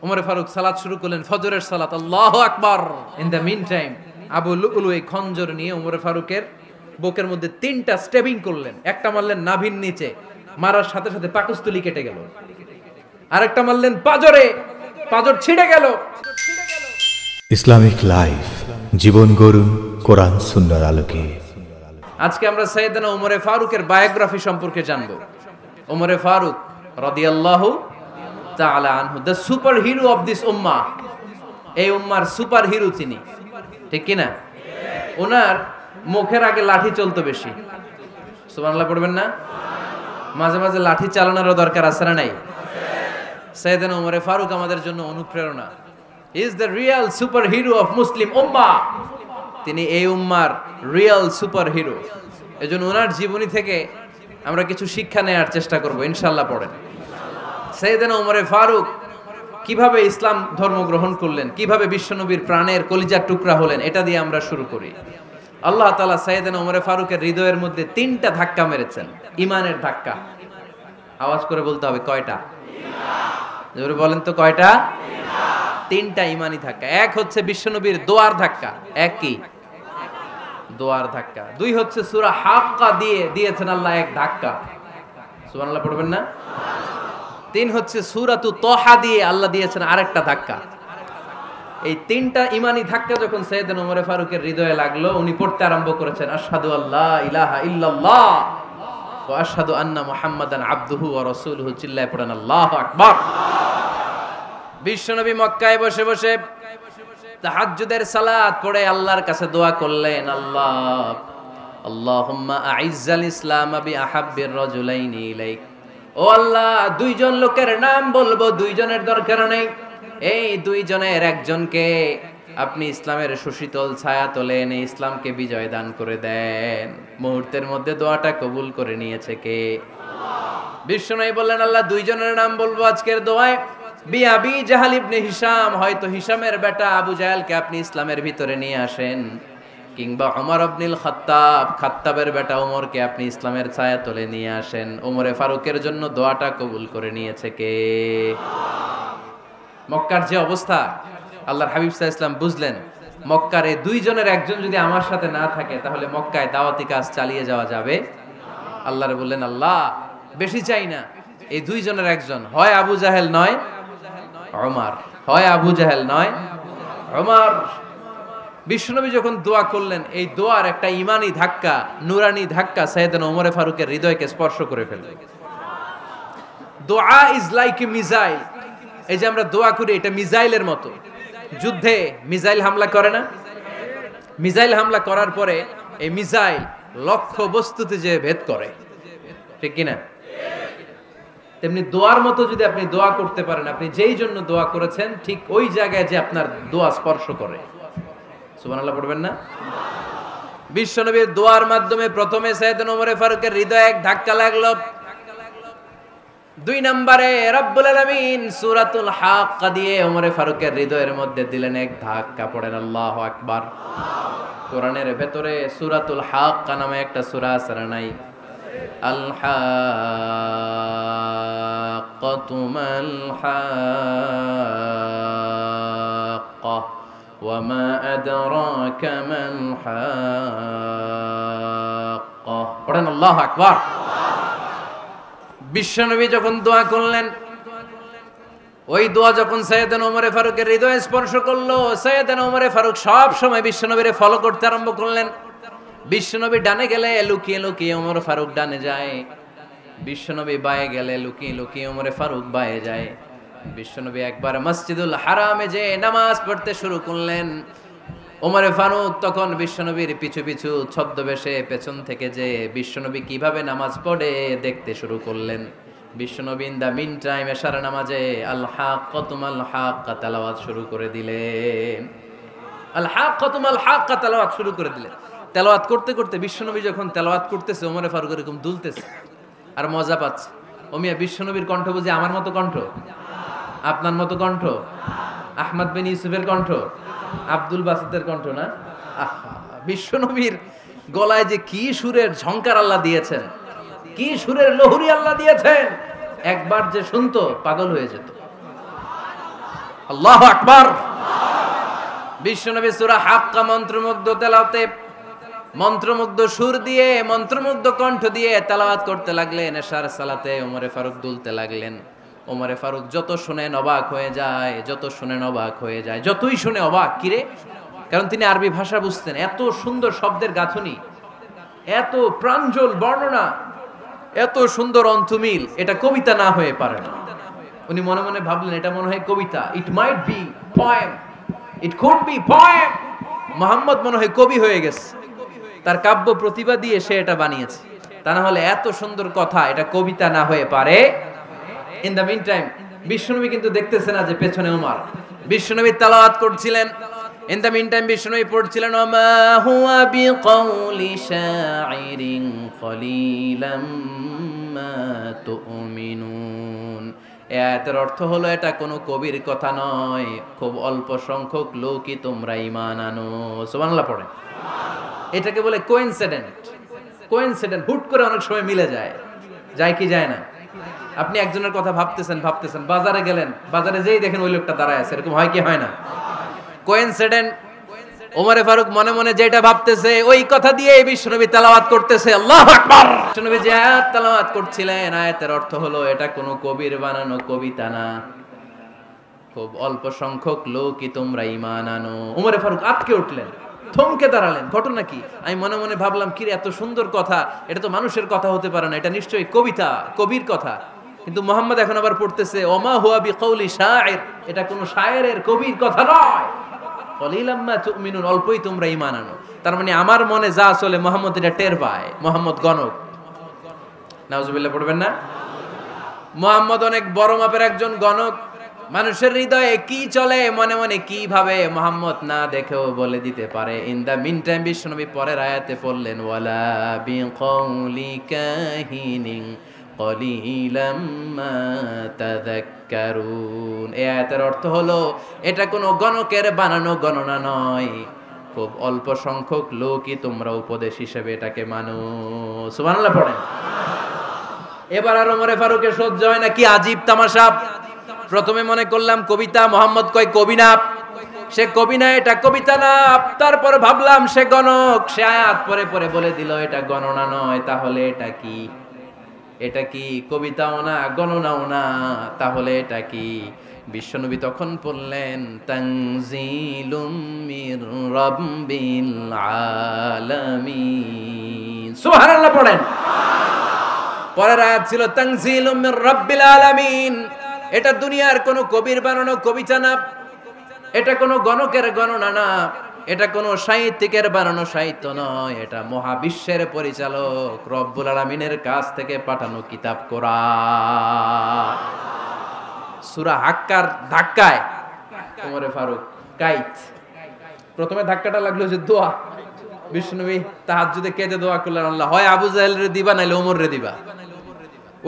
ওমরে ফারুক সালাত শুরু করলেন, ফজরের সালাত, আল্লাহু আকবার। In the mean time Abu Lulu এই খঞ্জর নিয়ে ওমরে ফারুকের বুকের মধ্যে 3টা স্টেবিং করলেন। একটা মারলেন নাভির নিচে, মারার সাথে সাথে পাকস্থলী কেটে গেল। আরেকটা মারলেন পাজরে, পাজর ছিঁড়ে গেল। ইসলামিক লাইফ, জীবন গড়ুন কোরআন সুন্নাহর আলোকে। আজকে আমরা সাইয়েদনা ওমরে ফারুকের বায়োগ্রাফি সম্পর্কে জানবো। ওমরে ফারুক রাদিয়াল্লাহু তাআলা আনহু, the super hero of this উম্মাহ। এই উম্মার সুপার হিরো তিনি, ঠিক কিনা? ওনার মুখের আগে লাঠি চলতো বেশি। সুবহানাল্লাহ পড়বেন না? মাঝে মাঝে লাঠি চালানোরও দরকার আছে না নাই? সাইয়েদনা ওমরে ফারুক আমাদের জন্য অনুপ্রেরণা। He is the real super hero of Muslim উম্মাহ। তিনি এই উম্মার রিয়েল সুপার হিরো। এজন্য ওনার জীবনী থেকে আমরা কিছু শিক্ষা নেওয়ার চেষ্টা করব ইনশাআল্লাহ। পড়েন সাইয়েদনা ওমরে ফারুক কিভাবে ইসলাম ধর্ম গ্রহণ করলেন, কিভাবে বিশ্বনবীর প্রাণের কলিজার টুকরা হলেন, এটা দিয়ে আমরা শুরু করি। আল্লাহ তাআলা সাইয়েদনা ওমরে ফারুকের হৃদয়ের মধ্যে 3টা ধাক্কা মেরেছেন, ইমানের ধাক্কা। আওয়াজ করে বলতে হবে কয়টা? জোরে বলেন তো কয়টা? 3টা ইমানি ধাক্কা। এক হচ্ছে বিশ্বনবীর দোয়ার ধাক্কা। এক কি? দোয়ার ধাক্কা। 2 হচ্ছে সূরা হাক্কা দিয়ে দিয়েছেন আল্লাহ এক ধাক্কা। সুবহানাল্লাহ পড়বেন না? 3 হচ্ছে সূরাতু তাহা দিয়ে আল্লাহ দিয়েছেন আরেকটা ধাক্কা। এই 3টা ইমানি ধাক্কা যখন সাইয়েদনা ওমরে ফারুকের হৃদয়ে লাগলো, উনি পড়তে আরম্ভ করেছেন আশহাদু আল্লা ইলাহা ইল্লাল্লাহ ওয়া আশহাদু আন্না মুহাম্মাদান আবদুহু ওয়া রাসূলুহু। চিল্লায়ে পড়েন আল্লাহু আকবার। বিশ্বনবী মক্কায় বসে বসে তাহাজ্জুদের সালাত পড়ে আল্লাহর কাছে দোয়া করলেন, আল্লাহুম্মা আইজ্জাল ইসলাম বিআহাব্বির রাজুলাইনি ইলাইক। ও আল্লাহ, 2 জন লোকের নাম বলবো, 2 জনের দরকার নেই। এই 2 জনের একজনকে আপনি ইসলামের সুশীতল ছায়া তলে এনে ইসলামকে বিজয় দান করে দেন। মুহূর্তের মধ্যে দোয়াটা কবুল করে নিয়েছে কে? বিশ্বনবী বললেন, আল্লাহ 2 জনের নাম বলবো আজকের দোয়ায়। আবি জাহাল ইবনে হিশাম, হয়তো হিশামের বেটা আবু জাহেলকে আপনি ইসলামের ভিতরে নিয়ে আসেন, কিংবা ওমর ইবনুল খাত্তাব, খাত্তাবের বেটা ওমরকে আপনি ইসলামের ছায়া তলে নিয়ে আসেন। ওমরে ফারুকের জন্য দোয়াটা কবুল করে নিয়েছে কে? মক্কার যে অবস্থা, আল্লাহর হাবিব সাল্লাল্লাহু আলাইহি ওয়াসাল্লাম বুঝলেন মক্কার এই 2 জনের একজন যদি আমার সাথে না থাকে তাহলে মক্কায় দাওয়াতি কাজ চালিয়ে যাওয়া যাবে। আল্লাহরে বললেন, আল্লাহ বেশি চাই না, এই 2 জনের একজন, হয় আবু জাহেল নয় ওমর, হয় আবু জাহেল নয় ওমর। বিশ্বনবী যখন দোয়া করলেন, এই দোয়ার একটা ইমানি ধাক্কা, নুরানি ধাক্কা সাইয়েদনা ওমরে ফারুকের হৃদয়কে স্পর্শ করে ফেলল। দোয়া ইজ লাইক এ মিসাইল। এই যে আমরা দোয়া করি, এটা মিসাইলের মতো। যুদ্ধে মিসাইল হামলা করে না? মিসাইল হামলা করার পরে এই মিসাইল লক্ষ্য বস্তুতে যে ভেদ করে, ঠিক কিনা? তেমনি দোয়ার মতো যদি আপনি দোয়া করতে পারেন, আপনি যেই জন্য দোয়া করেছেন ঠিক ওই জায়গায় যে আপনার দোয়া স্পর্শ করে। সুবহানাল্লাহ পড়বেন না? বিশ্বনবীর দোয়ার মাধ্যমে প্রথমে সাইয়েদনা ওমরে ফারুকের হৃদয়ে এক ধাক্কা লাগলো। 2 নম্বরে রব্বুল আলামিন সূরাতুল হাক্কা দিয়ে ওমরে ফারুকের হৃদয়ের মধ্যে দিলেন এক ধাক্কা। পড়েন আল্লাহু আকবার। কোরআনের ভেতরে সূরাতুল হাক্কা নামে একটা সূরা আছে না নাই? আল হাক্কাতু মাল হাক্কা ওয়া মা আদরাকা মাল হাক্কা। পড়েন আল্লাহু আকবার। বিশ্বনবী যখন দোয়া করলেন, ওই দোয়া যখন সাইয়েদনা ওমরে ফারুকের হৃদয়ে স্পর্শ করলো, সাইয়েদনা ওমরে ফারুক সব সময় বিশ্বনবীরে ফলো করতে আরম্ভ করলেন। বিশ্বনবী ডানে গেলে লুকিয়ে লুকিয়ে ওমর ফারুক ডানে যায়, বিশ্বনবী বায়ে গেলে লুকিয়ে লুকিয়ে ওমরে ফারুক বায়ে যায়। বিশ্বনবী একবার মসজিদুল হারামে যে নামাজ পড়তে শুরু করলেন, ওমরে ফারুক তখন বিশ্বনবীর পিছু পিছু ছদ্মবেশে পেছন থেকে যে বিশ্বনবী কিভাবে নামাজ পড়ে দেখতে শুরু করলেন। বিশ্বনবী ইন দা মিন টাইম এশার নামাজে আল হাক্কাতু মাল হাক্কা তেলাওয়াত শুরু করে দিলেন। আল হাক্কাতু মাল হাক্কা তেলাওয়াত শুরু করে দিলেন। তেলাওয়াত করতে করতে বিশ্বনবী যখন তেলাওয়াত করতেছে, ওমরে ফারুক এরকম দুলতেছে আর মজা পাচ্ছে। ও মিয়া, বিশ্বনবীর কণ্ঠ বুঝি আমার মতো কণ্ঠ? আপনার মতো কণ্ঠ? আহমদ বিন ইউসুফের কণ্ঠ? আব্দুল বাসিতের কণ্ঠ না? বিশ্বনবীর গলায় যে কি সুরের ঝংকার আল্লাহ দিয়েছেন, কি সুরের লহরী আল্লাহ দিয়েছেন, একবার যে শুনতো পাগল হয়ে যেত। আল্লাহু আকবার। বিশ্বনবী সূরা হাক্কা মন্ত্রমুগ্ধ তেলাওয়াতে, মন্ত্রমুগ্ধ সুর দিয়ে, মন্ত্রমুগ্ধ কণ্ঠ দিয়ে তেলাওয়াত করতে লাগলেন। এশার সালাতে ওমরে ফারুক দুলতে লাগলেন। ওমরে ফারুক যত শুনেন অবাক হয়ে যায়, যত শুনেন অবাক হয়ে যায়, যতই শুনে অবাক। কিরে, কারণ তিনি আরবি ভাষা বুঝতেন। এত সুন্দর শব্দের গাঁথনি, এত প্রাঞ্জল বর্ণনা, এত সুন্দর অন্তমিল, এটা কবিতা না হয়ে পারে না। উনি মনে মনে ভাবলেন এটা মনে হয় কবিতা। It might be poem, it could be poem. Muhammad মনে হয় কবি হয়ে গেছে, তার কাব্য প্রতিভা দিয়ে সে এটা বানিয়েছে। তা না হলে এত সুন্দর কথা, এটা কবিতা না হয়ে পারে। ইন দ্য মিন টাইম বিশ্বনবী কিন্তু দেখতেছে না যে পেছনে ওমর। বিশ্বনবী তেলাওয়াত করছিলেন। ইন দ্য মিন টাইম বিশ্বনবী পড়ছিলেন ওমা হুয়া বিকাউলি শাইরিন কলিলাম মা তুমিনুন। এই আয়াতের অর্থ হলো এটা কোনো কবির কথা নয়, খুব অল্প সংখ্যক লোকই তোমরা ঈমান আনো। সুবহানাল্লাহ পড়েন। এটাকে বলে কোইনসিডেন্ট। কোইনসিডেন্ট, হুট করে অনেক সময় মিলে যায়। যায় কি যায় না? আপনি একজনের কথা ভাবতেছেন, বাজারে গেলেন, বাজারে যেই দেখেন ওই লোকটা দাঁড়ায় আছে, এরকম হয় কি হয় না? কোইনসিডেন্ট। ওমরে ফারুক মনে মনে যেটা ভাবতেছে ওই কথা দিয়ে বিশ্বনবী তেলাওয়াত করতেছে। আল্লাহু আকবার। বিশ্বনবী যে আয়াত তেলাওয়াত করছিলেন, আয়াতের অর্থ হলো এটা কোনো কবির বানানো কবিতা না, খুব অল্প সংখ্যক লোকই তোমরা ঈমান আনো। ওমরে ফারুক আটকে উঠলেন, থমকে দাঁড়ালেন। ঘটনা কি? আমি মনে মনে ভাবলাম, কি রে, এত সুন্দর কথা, এটা তো মানুষের কথা হতে পারে না, এটা নিশ্চয়ই কবিতা, কবির কথা। কিন্তু মুহাম্মদ এখন আবার পড়তেছে ওমা হুয়া বিকাউলি শাইর, এটা কোনো শায়েরের, কবির কথা নয়। কলিলাম মা তুমিনুন, অল্পই তোমরা ঈমান আনো। তার মানে আমার মনে যা চলে মুহাম্মদ এটা টের পায়। মুহাম্মদ গণক। নাউজুবিল্লাহ পড়বেন না? মুহাম্মদ অনেক বড় মাপের একজন গণক। মানুষের হৃদয়ে কি চলে, মনে মনে কি ভাবে, মুহাম্মদ না দেখেও বলে দিতে পারে। ইন দা মিন টাইম বিশ্বনবী পরের আয়াতে পড়লেন ওয়ালা বিকাউলি কাহিনিন কলিলাম মা তাযাক্কারুন। এই আয়াতের অর্থ হলো এটা কোনো গণকের বানানো গণনা নয়, খুব অল্প সংখ্যক লোকই তোমরা উপদেশ হিসেবে এটাকে মানো। সুবহানাল্লাহ পড়েন। এবার আর ওমরে ফারুকের সহ্য হয় না, কি আজীব তামাশা। প্রথমে মনে করলাম কবিতা, মুহাম্মদ কয় কবি না, সে কবি না, এটা কবিতা না। তারপর ভাবলাম সে গণক, সে আয়াত পরে পরে বলে দিল এটা গণনা নয়, তাহলে এটা কি? এটা কি কবিতাও না, গণনাও না, তাহলে এটা কি? বিশ্বনবী তখন বললেন তানজিলুম মির রাব্বিল আলামিন। সুবহানাল্লাহ পড়েন। পরের আয়াত ছিল তানজিলুম মির রাব্বিল আলামিন। এটা দুনিয়ার কোনো কবির বানানো কবিতা না, এটা কোনো গণকের গণনা না, এটা কোনো সাহিত্যিকের বানানো সাহিত্য নয়, এটা মহাবিশ্বের পরিচালক রব্বুল আলামিনের কাছ থেকে পাঠানো কিতাব কোরআন। সূরা হাক্কার ধাক্কায় ওমরে ফারুক কাইত। প্রথমে ধাক্কাটা লাগলো যে দোয়া। বিশ্বনবী তাহাজ্জুদে কেঁদে দোয়া করলেন, আল্লাহ হয় আবু জাহেল রে দিবা, নাইলে ওমর রে দিবা।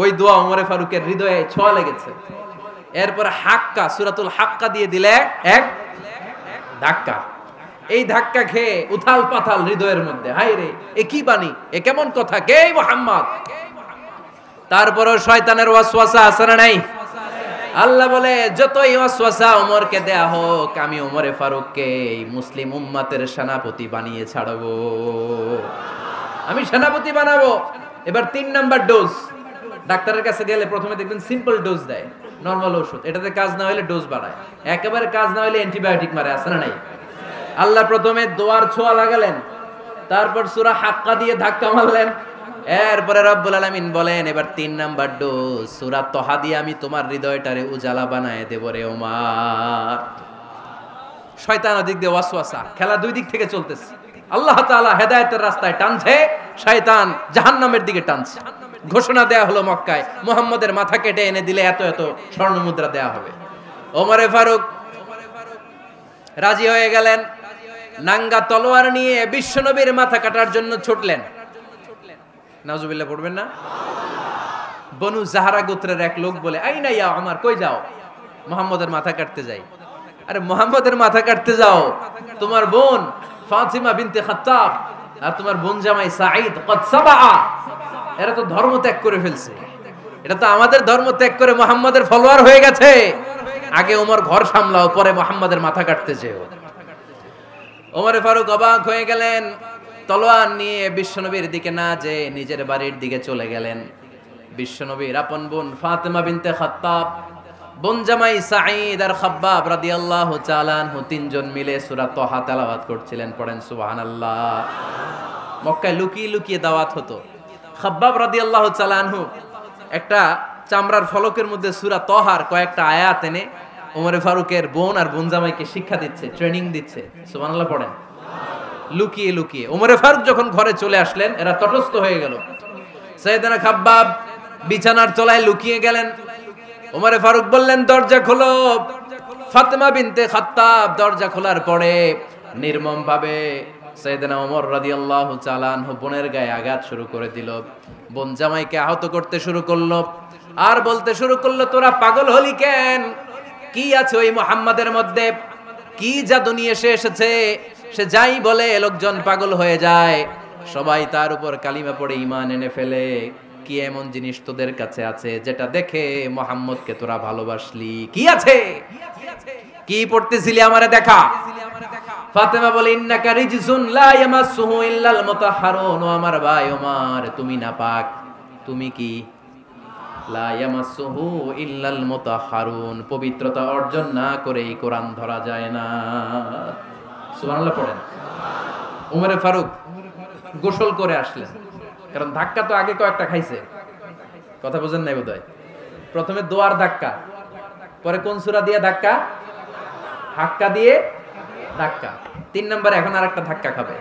ওই দোয়া ওমরে ফারুকের হৃদয়ে ছোঁয়া লেগেছে। এরপর হাক্কা, সূরাতুল হাক্কা দিয়ে দিলে এক ধাক্কা। এই ধাক্কা খেয়ে উথাল পাথাল হৃদয়ের মধ্যে, হায় রে, এ কি বাণী, এ কেমন কথা, কে মুহাম্মদ? তারপরও শয়তানের ওয়াসওয়াসা আছে না নাই? আল্লাহ বলে যতই ওয়াসওয়াসা ওমরকে দেয়া হোক, আমি ওমরে ফারুককে এই মুসলিম উম্মতের সেনাপতি বানিয়ে ছাড়বো, আমি সেনাপতি বানাবো। এবার 3 নাম্বার ডোজ। ডাক্তারের কাছে গেলে প্রথমে দেখবেন সিম্পল ডোজ দেয়, নরমাল ওষুধ। এটাতে কাজ না হলে ডোজ বাড়ায়, একেবারে কাজ না হলে অ্যান্টিবায়োটিক মারে, আছে না নাই? আল্লাহ প্রথমে দোয়ার ছোঁয়া লাগালেন, তারপর সূরা হাক্কা দিয়ে ধাক্কা মারলেন। এরপরে রব্বুল আলামিন বলেন এবার 3 নাম্বার ডোজ, সূরা তহা দিয়ে আমি তোমার হৃদয়টারে উজালা বানায় দেব রে ওমর। শয়তান ওদিক দিয়ে ওয়াসওয়াসা, খেলা দুই দিক থেকে চলতেছে। আল্লাহ তাআলা হেদায়েতের রাস্তায় টানছে, শয়তান জাহান্নামের দিকে টানছে। ঘোষণা দেয়া হলো মক্কায়, মুহাম্মদের মাথা কেটে এনে দিলে এত এত স্বর্ণ মুদ্রা দেয়া হবে। ওমরে ফারুক রাজি হয়ে গেলেন। নাঙ্গা তলোয়ার নিয়ে বিশ্বনবীর মাথা কাটার জন্য ছুটলেন। নাউজুবিল্লাহ পড়বেন না? বনু জাহরা গোত্রের এক লোক বলে, আইনা ইয়া ওমর, কই যাও? মুহাম্মদের মাথা কাটতে যাই। আরে মুহাম্মদের মাথা কাটতে যাও? তোমার বোন ফাতিমা বিনতে খাত্তাব আর তোমার বোন জামাই সাঈদ কদ সাবা, এরা তো ধর্ম ত্যাগ করে ফেলছে। এটা তো আমাদের ধর্ম ত্যাগ করে মুহাম্মদের ফলোয়ার হয়ে গেছে। আগে ওমর ঘর সামলাও, পরে মুহাম্মাদের মাথা কাটতে যেও। ওমরে ফারুক অবাক হয়ে গেলেন, তলোয়ার নিয়ে বিশ্বনবীর দিকে না যে নিজের বাড়ির দিকে চলে গেলেন। বিশ্বনবীর আপন বোন ফাতেমা বিনতে খাত্তাব, বোন জামাই সাঈদ আর খাব্বাব রাদিয়াল্লাহু তাআলা আনহু তিনজন মিলে সূরা তাহা তেলাওয়াত করছিলেন। পড়েন সুবহানাল্লাহ। মক্কায় লুকিয়ে লুকিয়ে দাওয়াত হতো। খাব্বাব রাদিয়াল্লাহু তাআলা আনহু একটা চামড়ার ফলকের মধ্যে সূরা তাহার কয়েকটা আয়াত এনে ওমরে ফারুকের বোন আর বোন জামাইকে শিক্ষা দিচ্ছে, ট্রেনিং দিচ্ছে। সুবহানাল্লাহ পড়েন। লুকিয়ে লুকিয়ে ওমরে ফারুক যখন ঘরে চলে আসলেন, এরা তটস্থ হয়ে গেল। সাইয়েদনা খাব্বাব বিছানার তলায় লুকিয়ে গেলেন। ওমরে ফারুক বললেন, দরজা খোলো। ফাতেমা বিনতে খাত্তাব দরজা খোলার পরে নির্মম ভাবে সাইয়েদনা ওমর রাদিয়াল্লাহু তাআলা আনহু বোনের গায়ে আঘাত শুরু করে দিল। বোন জামাইকে আহত করতে শুরু করলো আর বলতে শুরু করলো, তোরা পাগল হলি কেন? কি আছে ওই মুহাম্মাদের মধ্যে? কি জাদু নিয়ে সে এসেছে? সে যাই বলে লোকজন পাগল হয়ে যায়, সবাই তার উপর কালিমা পড়ে ঈমান এনে ফেলে। কি এমন জিনিস তোদের কাছে আছে যেটা দেখে মুহাম্মদকে তোরা ভালোবাসলি? কি আছে? কি পড়তেছিলি আমারে দেখা। ফাতেমা বলে, ইন্নাকা রিজসুন লা ইয়ামাসসুহু ইল্লাল মুতাহহারুন। ও আমার ভাই ওমর, তুমি নাপাক। তুমি কি? লা ইয়ামাসসুহু ইল্লাল মুতাহহারুন, পবিত্রতা অর্জন না করে এই কোরআন ধরা যায় না। সুবহানাল্লাহ পড়েন। ওমরে ফারুক গোসল করে আসলেন, কারণ ধাক্কা তো আগে কয়েকটা খাইছে। কথা বুঝেন নাই বোধহয়। প্রথমে দোয়ার ধাক্কা, পরে কোন সূরা দিয়ে ধাক্কা? হাক্কা দিয়ে ধাক্কা। 3 নম্বরে এখন আরেকটা ধাক্কা খাবে।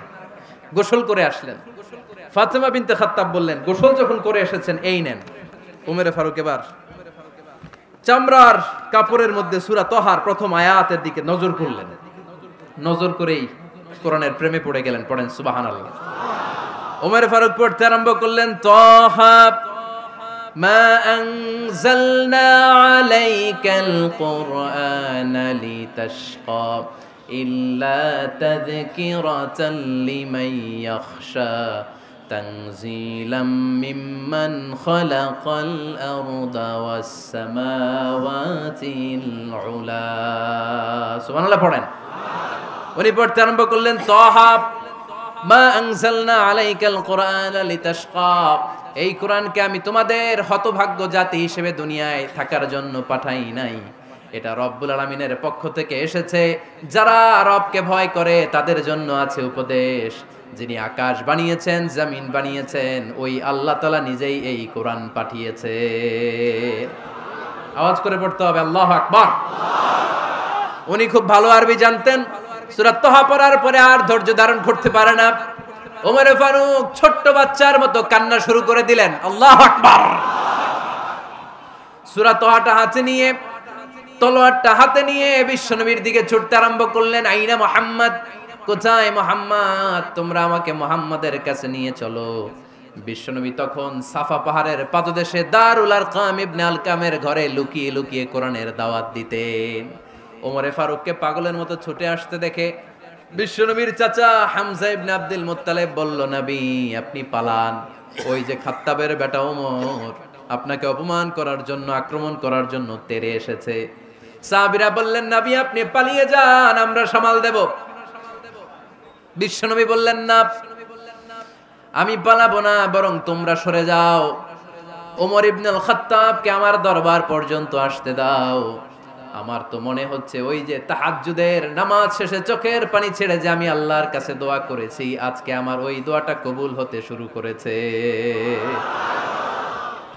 গোসল করে আসলেন। ফাতেমা বিনতে খাত্তাব বললেন, গোসল যখন করে এসেছেন, এই নেন। ওমরে ফারুক এবার চামড়ার কাপড়ের মধ্যে সূরা তাহার প্রথম আয়াতের দিকে নজর করলেন। নজর করেই কোরআনের প্রেমে পড়ে গেলেন। পড়েন সুবহানাল্লাহ। ওমরে ফারুক পড়তে আরম্ভ করলেন, তাহা মা আনজালনা আলাইকাল কুরআনা লিতাশকা ইল্লা তাযকিরাতাল লিমান ইয়াখশা তানজিলাম মিম্মান খালাকাল আরদা ওয়াস সামাওয়াতিল উলা। সুবহানাল্লাহ পড়েন। উনি পড়তে আরম্ভ করলেন, তাহা মা আনজালনা আলাইকাল কুরআনা লিতাশকা, এই কোরআনকে আমি তোমাদের হতভাগ্য জাতি হিসেবে দুনিয়ায় থাকার জন্য পাঠাই নাই। এটা রব্বুল আলামিনের পক্ষ থেকে এসেছে। যারা রবকে ভয় করে তাদের জন্য আছে উপদেশ। যিনি আকাশ বানিয়েছেন, জমিন বানিয়েছেন, ওই আল্লাহ তাআলা নিজেই এই কোরআন পাঠিয়েছে। আওয়াজ করে পড়তে হবে, আল্লাহু আকবার। উনি খুব ভালো আরবি জানতেন। সূরা তাহা পড়ার পরে আর ধৈর্য ধারণ করতে পারে না। ওমরে ফারুক ছোট্ট বাচ্চার মতো কান্না শুরু করে দিলেন। আল্লাহু আকবার। সূরা তাহাটা হাতে নিয়ে, তলোয়ারটা হাতে নিয়ে বিশ্বনবীর দিকে ছুটতে আরম্ভ করলেন। আইনা মুহাম্মদ, কোথায় মুহাম্মদ? তোমরা আমাকে মুহাম্মাদের কাছে নিয়ে চলো। বিশ্বনবী তখন সাফা পাহাড়ের পাদদেশে দারুল আরকাম ইবনে আলকামের ঘরে লুকিয়ে লুকিয়ে কোরআনের দাওয়াত দিতেন। ওমরে ফারুককে পাগলের মতো ছুটে আসতে দেখে বিশ্বনবীর চাচা হামজা ইবনে আব্দুল মুত্তালিব বলল, নবী আপনি পালান। ওই যে খাত্তাবের বেটা ওমর আপনাকে অপমান করার জন্য, আক্রমণ করার জন্য তেরে এসেছে। সাহাবীরা বললেন, নবী আপনি পালিয়ে যান, আমরা সামাল দেব। বিশ্বনবী বললেন, না আমি পালাবো না, বরং তোমরা সরে যাও। ওমর ইবনুল খাত্তাবকে আমার দরবার পর্যন্ত আসতে দাও। আমার তো মনে হচ্ছে ওই যে তাহাজ্জুদের নামাজ শেষে চোখের পানি ছেড়ে যে আমি আল্লাহর কাছে দোয়া করেছি, আজকে আমার ওই দোয়াটা কবুল হতে শুরু করেছে।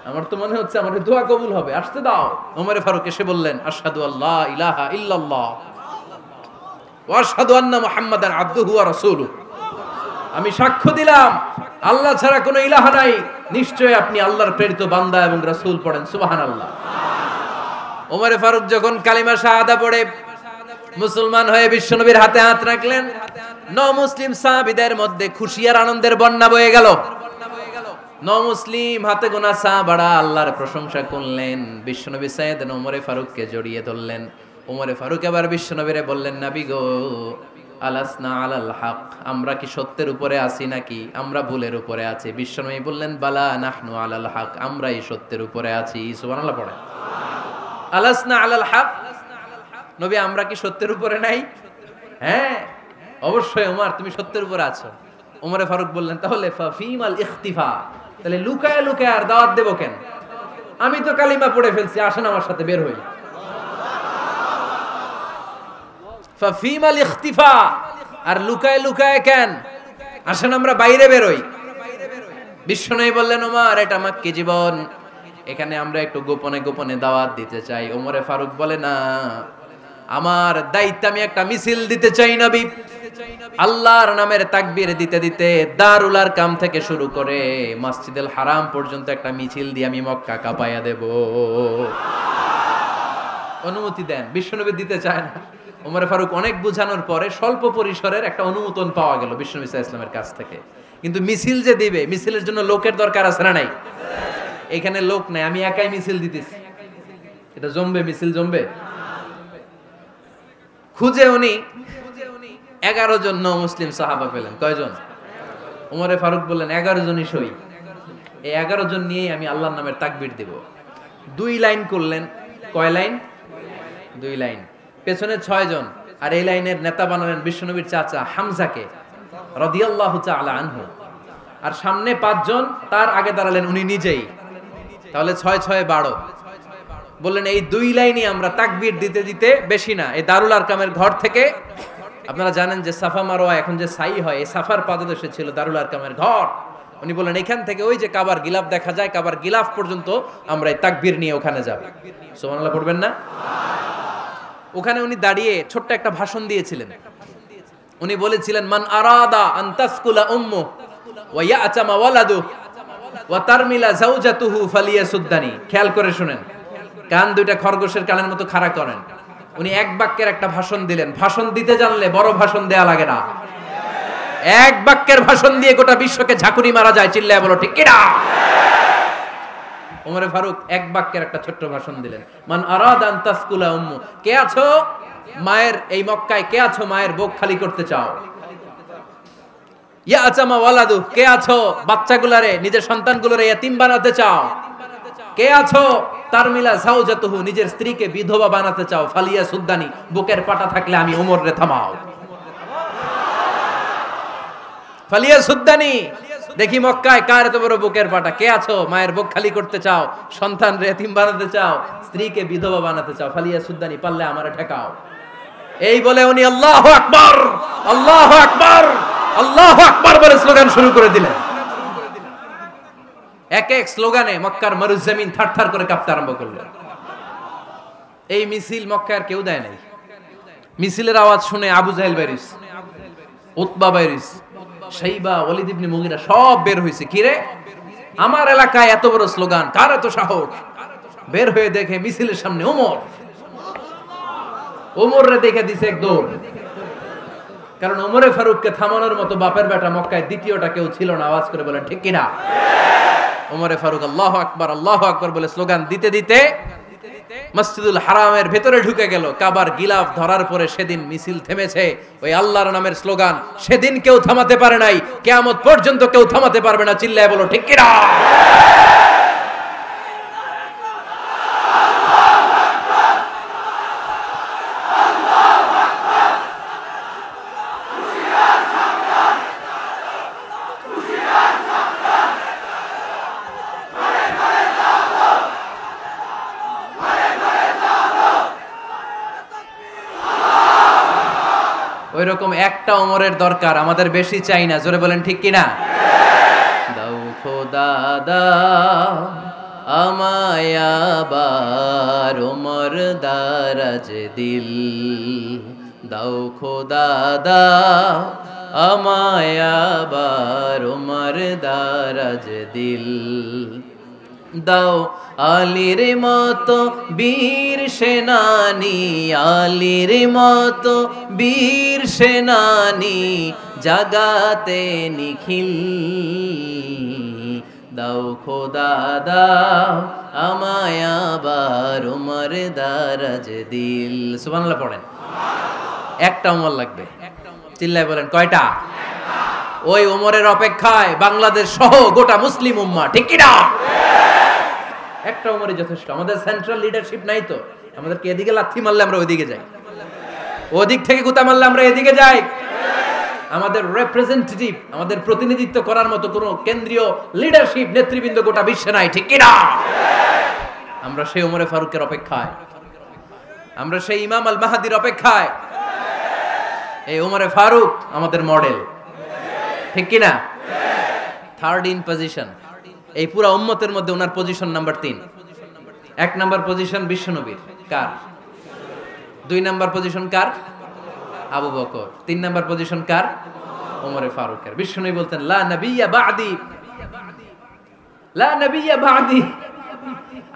আমার তো মনে হচ্ছে আমার দোয়া কবুল হবে, আসতে দাও। ওমর ফারুক এসে বললেন, আশহাদু আল্লা ইলাহা ইল্লাল্লাহ ওয়া আশহাদু আন্না মুহাম্মাদান আবদুহু ওয়া রাসূলুহু, আমি সাক্ষ্য দিলাম আল্লাহ ছাড়া কোনো ইলাহা নাই, নিশ্চয় আপনি আল্লাহর প্রেরিত বান্দা এবং রাসূল। পড়েন সুবহানাল্লাহ। ওমর ফারুক যখন কালিমা শাহাদা পড়ে মুসলমান হয়ে বিশ্বনবীর হাতে হাত রাখলেন, মুসলিম সাহাবীদের মধ্যে খুশি আর আনন্দের বন্যা বয়ে গেল। মুসলিম হাতে গোনা সাহাবারা আল্লাহর প্রশংসা করলেন। বিশ্বনবী সাইয়েদনা ওমর ফারুককে জড়িয়ে ধরলেন। ওমর ফারুক আবার বিশ্বনবীরে বললেন, নবী গো, আলাসনা আলাল হক, আমরা কি সত্যের উপরে আছি নাকি আমরা ভুলের উপরে আছি? বিশ্বনবী বললেন, বালা নাহনু আলাল হক, আমরাই সত্যের উপরে আছি। সুবহানাল্লাহ পড়ে। আলাসনা আলাল হক, নবী আমরা কি সত্যের উপরে নাই? হ্যাঁ অবশ্যই ওমর তুমি সত্যের উপরে আছো। ওমরে ফারুক বললেন তাহলে ফাফিমাল ইখতিফা, তাহলে লুকায় লুকায় আর দাওয়াত দেব কেন? আমি তো কালিমা পড়ে ফেলছি, আসেন আমার সাথে বের হই। ফাফিমাল ইখতিফা, আর লুকায় লুকায় কেন? আসেন আমরা বাইরে বের হই। বিশ্বনবী বললেন ওমর এটা মাক্কি জীবন, এখানে আমরা একটু গোপনে গোপনে দাওয়াত দিতে চাই। ওমরে ফারুক বলে না, আমার দায়িত্ব, আমি একটা মিছিল দিতে চাই নবী। আল্লাহর নামের তাকবীর দিতে দিতে দারুল আরকাম থেকে শুরু করে মসজিদুল হারাম পর্যন্ত একটা মিছিল দিয়ে আমি মক্কা কাঁপাইয়া দেব। অনুমতি দেন। বিশ্বনবী দিতে চায় না। ওমরে ফারুক অনেক বুঝানোর পরে স্বল্প পরিসরের একটা অনুমোদন পাওয়া গেল বিশ্বনবী সাল্লাল্লাহু আলাইহি ওয়াসাল্লামের কাছ থেকে। কিন্তু মিছিল যে দিবে, মিছিলের জন্য লোকের দরকার আছে না নাই? এখানে লোক নাই, আমি একাই মিছিল দিতেছি। এটা জমবে? মিছিল জমবে? খুঁজে উনি 11 জন মুসলিম সাহাবা পেলেন। কয়জন? ওমরে ফারুক বললেন 11 জনই সই। এই 11 জন নিয়েই আমি আল্লাহর নামের তাকবীর দেব। 2 লাইন করলেন। কয় লাইন? 2 লাইন। পেছনে 6 জন, আর এই লাইনের নেতা বানালেন বিশ্বনবীর চাচা হামজাকে রাদিয়াল্লাহু তাআলা আনহু। আর সামনে 5 জন, তার আগে দাঁড়ালেন উনি নিজেই। তাহলে 6 6 12। বললেন এই 2 লাইনই আমরা তাকবীর দিতে দিতে, বেশি না, এই দারুল আরকামের ঘর থেকে, আপনারা জানেন যে সাফা মারওয়া এখন যে সাই হয়, এই সাফার পাদদেশে ছিল দারুল আরকামের ঘর। উনি বললেন এখান থেকে ওই যে কাবার গিলাফ দেখা যায়, কাবার গিলাফ পর্যন্ত আমরা এই তাকবীর নিয়ে ওখানে যাব। সুবহানাল্লাহ পড়বেন না? ওখানে উনি দাঁড়িয়ে ছোট্ট একটা ভাষণ দিয়েছিলেন। উনি বলেছিলেন মান আরাদা আন তাসকুলা উম্মু ওয়া ইয়াতামা ওয়ালাদু ওয়া তারমিলা যাওজাতুহু ফালিয়াসুদ্দানি। খেয়াল করে শুনেন, কান দুইটা খরগোশের কানের মতো খাড়া করেন। উনি এক বাক্যের একটা ভাষণ দিলেন। ভাষণ দিতে জানলে বড় ভাষণ দেয়া লাগে না। এক বাক্যের ভাষণ দিয়ে গোটা বিশ্বকে ঝাঁকুনি মারা যায়। চিল্লায় বলো ঠিক কিনা? ওমরে ফারুক এক বাক্যের একটা ছোট্ট ভাষণ দিলেন। মান আরাদা আন তাসকুলা উম্মু, কে আছো মায়ের এই মক্কায়, কে আছো মায়ের বুক খালি করতে চাও? ইয়া আচামা ওয়ালাদু, কে আছো বাচ্চাগুলারে, নিজের সন্তানগুলোরে ইয়াতিম বানাতে চাও? কে আছো তারমিলা যাওজাতুহু, নিজের স্ত্রীকে বিধবা বানাতে চাও? ফালিয়া সুদ্দানি, বুকের পাটা থাকলে আমি ওমর রে থামাও। ফালিয়া সুদ্দানি, দেখি মক্কায় কার এত বড় বুকের পাটা। কে আছো মায়ের বুক খালি করতে চাও, সন্তান রে এতিম বানাতে চাও, স্ত্রীকে বিধবা বানাতে চাও? ফালিয়া সুদ্দানি, পারলে আমারে ঠেকাও। এই বলে উনি আল্লাহু আকবার, আল্লাহু আকবার, আল্লাহু আকবার বলে স্লোগান শুরু করে দিলেন। এক এক স্লোগানে মক্কার মরুজমিন থারথার করে কাঁপতে আরম্ভ করলো। এই মিছিল মক্কার কেউ দেয় নাই। মিছিলের আওয়াজ শুনে আবু জাহেল বাইরিস, উতবা বাইরিস, শাইবা, ওয়ালিদ ইবনে মুগিরা সব বের হয়েছে। কিরে, আমার এলাকায় এত বড় স্লোগান, কার এত সাহস? বের হয়ে দেখে মিছিলের সামনে ওমর। ওমর রে দেখে দিছে এক দৌড়। কারণ ওমরে ফারুককে থামানোর মতো বাপের বেটা মক্কায় দ্বিতীয়টা কেউ ছিল না। আওয়াজ করে বলেন ঠিক কিনা? ওমরে ফারুক আল্লাহু আকবার, আল্লাহু আকবার বলে স্লোগান দিতে দিতে মসজিদুল হারামের ভেতরে ঢুকে গেল। কাবার গিলাফ ধরার পরে সেদিন মিছিল থেমেছে। ওই আল্লাহর নামের স্লোগান সেদিন কেউ থামাতে পারে নাই, কিয়ামত পর্যন্ত কেউ থামাতে পারবে না। চিল্লায় বলো ঠিক কিনা? ওইরকম একটা ওমরের দরকার, আমাদের বেশি চাই না। জোরে বলেন ঠিক কিনা? দাও খোদা দাও আমায় আবার ওমর দারাজ দিল, দাও খোদা দাও আমায় আবার ওমর দারাজ দিল, দাও আলীর মতো বীর সেনানি, আলীর মতো বীর সেনানি জাগাতে নিখিল, দাও খোদা দাও আমায় আবার ওমর দারাজ দিল। সুবহানাল্লাহ পড়েন। একটা ওমর লাগবে। চিল্লায় বলেন কয়টা? ওই ওমরের অপেক্ষায় বাংলাদেশ সহ গোটা মুসলিম উম্মাহ, ঠিক কি না? একটা ওমরই যথেষ্ট। আমাদের সেন্ট্রাল লিডারশিপ নাই তো, আমাদেরকে এদিকে লাথি মারলে আমরা ওইদিকে যাই। ওদিক থেকে গুতা মারলে আমরা এদিকে যাই। আমাদের রিপ্রেজেন্টেটিভ, আমাদের প্রতিনিধিত্ব করার মতো কোনো কেন্দ্রীয় লিডারশিপ নেতৃবৃন্দ গোটা বিশ্বে নাই, ঠিক কি না? আমরা সেই ওমরে ফারুকের অপেক্ষায়, আমরা সেই ইমাম আল মাহদির অপেক্ষায়। এই ওমরে ফারুক আমাদের মডেল, ঠিক কি না? থার্ড ইন পজিশন এই পুরা উম্মতের মধ্যে ওনার পজিশন নাম্বার 3। 1 নাম্বার পজিশন বিশ্বনবীর, কার? 2 নাম্বার পজিশন কার? আবু বকর। 3 নাম্বার পজিশন কার? ওমরে ফারুকের। বিশ্বনবী বলতেন লা নবিয়্যা বা'দি, লা নবিয়্যা বা'দি,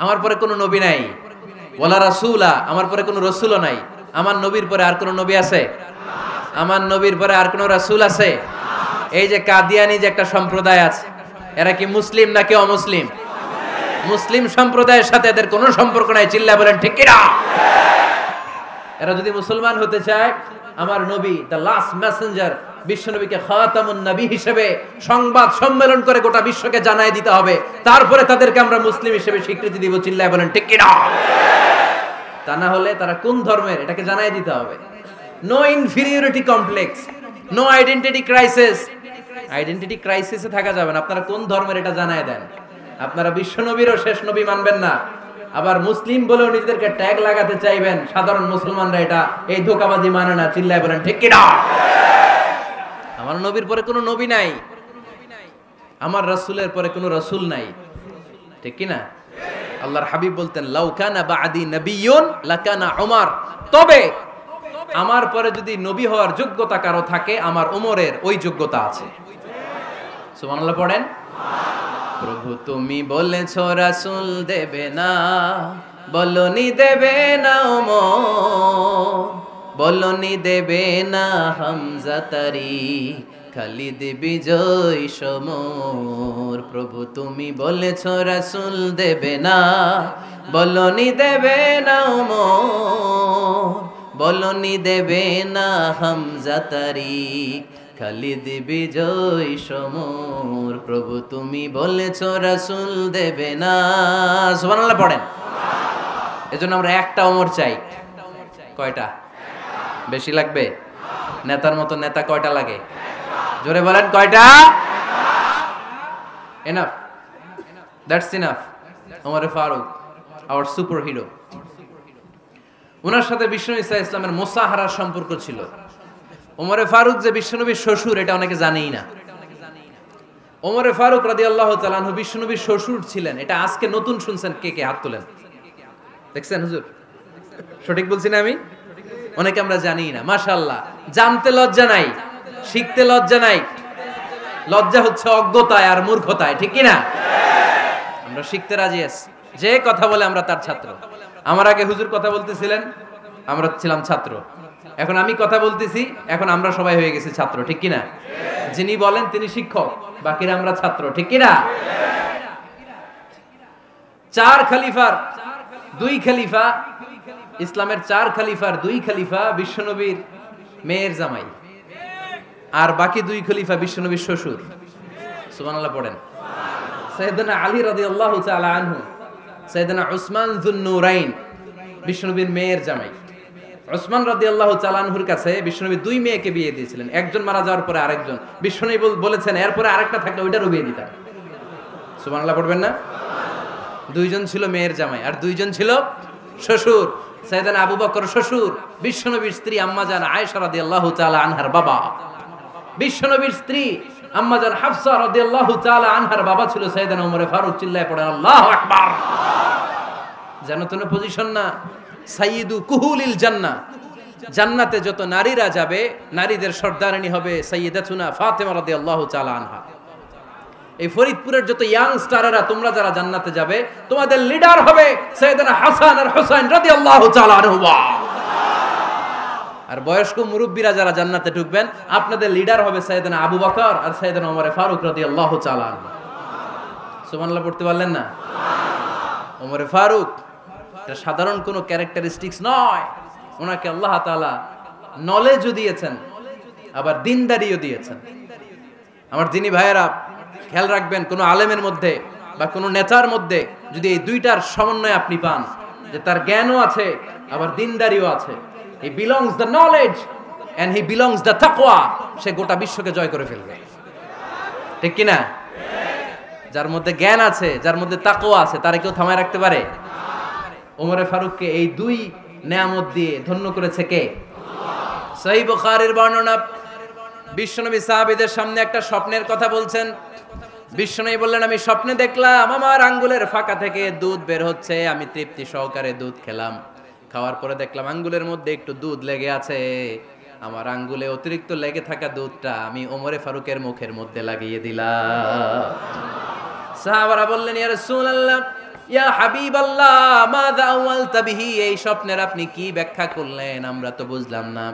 আমার পরে কোনো নবী নাই। ওয়ালা রাসূলা, আমার পরে কোনো রাসূলও নাই। আমার নবীর পরে আর কোনো নবী আছে? আমার নবীর পরে আর কোনো রাসূল আছে? এই যে কাদিয়ানি যে একটা সম্প্রদায় আছে, এরা কি মুসলিম নাকি অমুসলিম? মুসলিম সম্প্রদায়ের সাথে এদের কোনো সম্পর্ক নাই, চিল্লা বলেন ঠিক কি না? এরা যদি মুসলমান হতে চায়, আমার নবী দ্য লাস্ট মেসেঞ্জার বিশ্বনবীকে খাতামুন নবী হিসেবে সংবাদ সম্মেলন করে গোটা বিশ্বকে জানাই দিতে হবে, তারপরে তাদেরকে আমরা মুসলিম হিসেবে স্বীকৃতি দিব, চিল্লায় বলেন ঠিক কি না? তা না হলে তারা কোন ধর্মের এটাকে জানাই দিতে হবে। No inferiority complex, no identity crisis. Identity ক্রাইসিসে থাকা যাবে না। আপনারা কোন ধর্মের এটা জানায় দেন। আপনারা বিশ্বনবীরও শেষ নবী মানবেন না, আবার মুসলিম বলেও নিজেদেরকে ট্যাগ লাগাতে চাইবেন। সাধারণ মুসলমানরা এটা এই ধোঁকাবাজি মানে না, চিল্লায় বলেন ঠিক কি না? আমার নবীর পরে কোনো নবী নাই, আমার রাসূলের পরে কোনো রাসূল নাই, ঠিক কি না? আল্লাহর হাবিব বলতেন লাউ কানা বা'দি নাবিয়্যুন লাকানা উমর, তবে আমার পরে যদি নবী হওয়ার যোগ্যতা কারো থাকে, আমার ওমরের ওই যোগ্যতা আছে। সুবহানাল্লাহ পড়েন। প্রভু তুমি বলেছো রাসূল দেবে না, বলনি দেবে না ওমর, বলনি দেবে না হামজা তারি, খালিদ বিজয় সমর। প্রভু তুমি বলেছো রাসূল দেবে না, বলনি দেবে না ওমর, বলনি দেবে না হামজা তারি, খালিদ বিজয় সমর। প্রভু তুমি বলেছো রাসূল দেবে না। সুবহানাল্লাহ পড়েন। এজন্য আমরা একটা ওমর চাই। কয়টা? বেশি লাগবে? নেতার মতো নেতা কয়টা লাগে? জোরে বলেন কয়টা? Enough, that's enough. Omar Farooq our super hero. ওনার সাথে বিশ্বনবী সাল্লাল্লাহু আলাইহি ওয়াসাল্লামের মুসাহারার সম্পর্ক ছিল। ওমরে ফারুক যে বিশ্বনবীর শ্বশুর, এটা অনেকে জানেই না। ওমরে ফারুক রাদিয়াল্লাহু তাআলা আনহু বিশ্বনবীর শ্বশুর ছিলেন। এটা আজকে নতুন শুনছেন, কে কে হাত তোলেন? দেখছেন হুজুর? সঠিক বলছি না আমি? অনেকে আমরা জানি না। মাশাআল্লাহ, জানতে লজ্জা নাই, শিখতে লজ্জা নাই। লজ্জা হচ্ছে অজ্ঞতায় আর মূর্খতায়, ঠিক কি না? আমরা শিখতে রাজি আছি। যে কথা বলে আমরা তার ছাত্র। আমার আগে হুজুর কথা বলতেছিলেন, আমরা ছিলাম ছাত্র। এখন আমি কথা বলতেছি, এখন আমরা সবাই হয়ে গেছি ছাত্র, ঠিক কি না? যিনি বলেন তিনি শিক্ষক, বাকিরা আমরা ছাত্র, ঠিক কি না? 4 খলিফার 2 খলিফা, ইসলামের 4 খলিফার 2 খলিফা বিশ্বনবীর মেয়ের জামাই, আর বাকি 2 খলিফা বিশ্বনবীর শ্বশুর। সুবহানাল্লাহ পড়েন। সাইয়েদনা আলী রাদিয়াল্লাহু তাআলা আনহু, সাইয়েদনা উসমান যুন-নূরাইন বিশ্বনবীর মেয়ের জামাই। উসমান রাদিয়াল্লাহু তাআলা আনহুর কাছে বিশ্বনবী 2 মেয়েকে বিয়ে দিয়েছিলেন। একজন মারা যাওয়ার পরে আরেকজন। বিশ্বনবী বলেছেন এরপরে আরেকটা থাকলে ওইটারও বিয়ে দিতাম। সুবহানাল্লাহ পড়বেন না? 2 জন ছিল মেয়ের জামাই আর 2 জন ছিল শ্বশুর। সাইয়েদনা আবু বকর শ্বশুর, বিশ্বনবীর স্ত্রী আম্মাজান আয়েশা রাদিয়াল্লাহু তাআলা আনহার বাবা। বিশ্বনবীর স্ত্রী আম্মাজান হাফসা রাদিয়াল্লাহু তাআলা আনহার বাবা ছিল সাইয়েদনা ওমর ফারুক। চিল্লায় পড়েন আল্লাহু আকবার। জানো তো না পজিশন না? সাইয়্যিদু কুহুলিল জান্নাহ, জান্নাতে যত নারীরা যাবে, নারীদের সর্দারিনী হবে সাইয়্যিদাতুনা ফাতেমা রাদিয়াল্লাহু তাআলা আনহা। এই ফরিদপুরের যত ইয়াং স্টারেরা তোমরা যারা জান্নাতে যাবে, তোমাদের লিডার হবে সাইয়েদনা হাসান আর হুসাইন রাদিয়াল্লাহু তাআলা আনহুমা। আর বয়স্ক মুরব্বীরা যারা জান্নাতে ঢুকবেন, আপনাদের লিডার হবে সাইয়েদনা আবু বকর আর সাইয়েদনা ওমর ফারুক রাদিয়াল্লাহু তাআলা আনহু। সুবহানাল্লাহ পড়তে পারলেন না? ওমর ফারুক এটা সাধারণ কোনো ক্যারেক্টারিস্টিক্স নয়। ওনাকে আল্লাহ তাআলা নলেজও দিয়েছেন, আবার দিনদারিও দিয়েছেন। আমার দিনী ভাইয়েরা খেয়াল রাখবেন, কোনো আলেমের মধ্যে বা কোনো নেতার মধ্যে যদি এই দুইটার সমন্বয় আপনি পান, যে তার জ্ঞানও আছে আবার দিনদারিও আছে, he belongs the knowledge and he belongs the তাকওয়া, সে গোটা বিশ্বকে জয় করে ফেলবে। ঠিক কি না? যার মধ্যে জ্ঞান আছে, যার মধ্যে তাকওয়া আছে, তারে কেউ থামায় রাখতে পারে? ওমরে ফারুককে এই দুই নেয়ামত দিয়ে ধন্য করেছে কে? সহিহ বুখারীর বর্ণনা, বিশ্বনবী সাহাবীদের সামনে একটা স্বপ্নের কথা বলছেন। বিশ্বনবী বললেন, আমি স্বপ্নে দেখলাম আমার আঙ্গুলের ফাঁকা থেকে দুধ বের হচ্ছে, আমি তৃপ্তি সহকারে দুধ খেলাম। খাওয়ার পরে দেখলাম আঙ্গুলের মধ্যে একটু দুধ লেগে আছে। আমার আঙ্গুলে অতিরিক্ত লেগে থাকা দুধটা আমি ওমরে ফারুকের মুখের মধ্যে লাগিয়ে দিলাম। সাহাবারা বললেন, ইয়া রাসূলুল্লাহ, ইয়া হাবিবাল্লাহ, মাযা আওয়ালতা বিহি, এই স্বপ্নের আপনি কি ব্যাখ্যা করলেন, আমরা তো বুঝলাম না।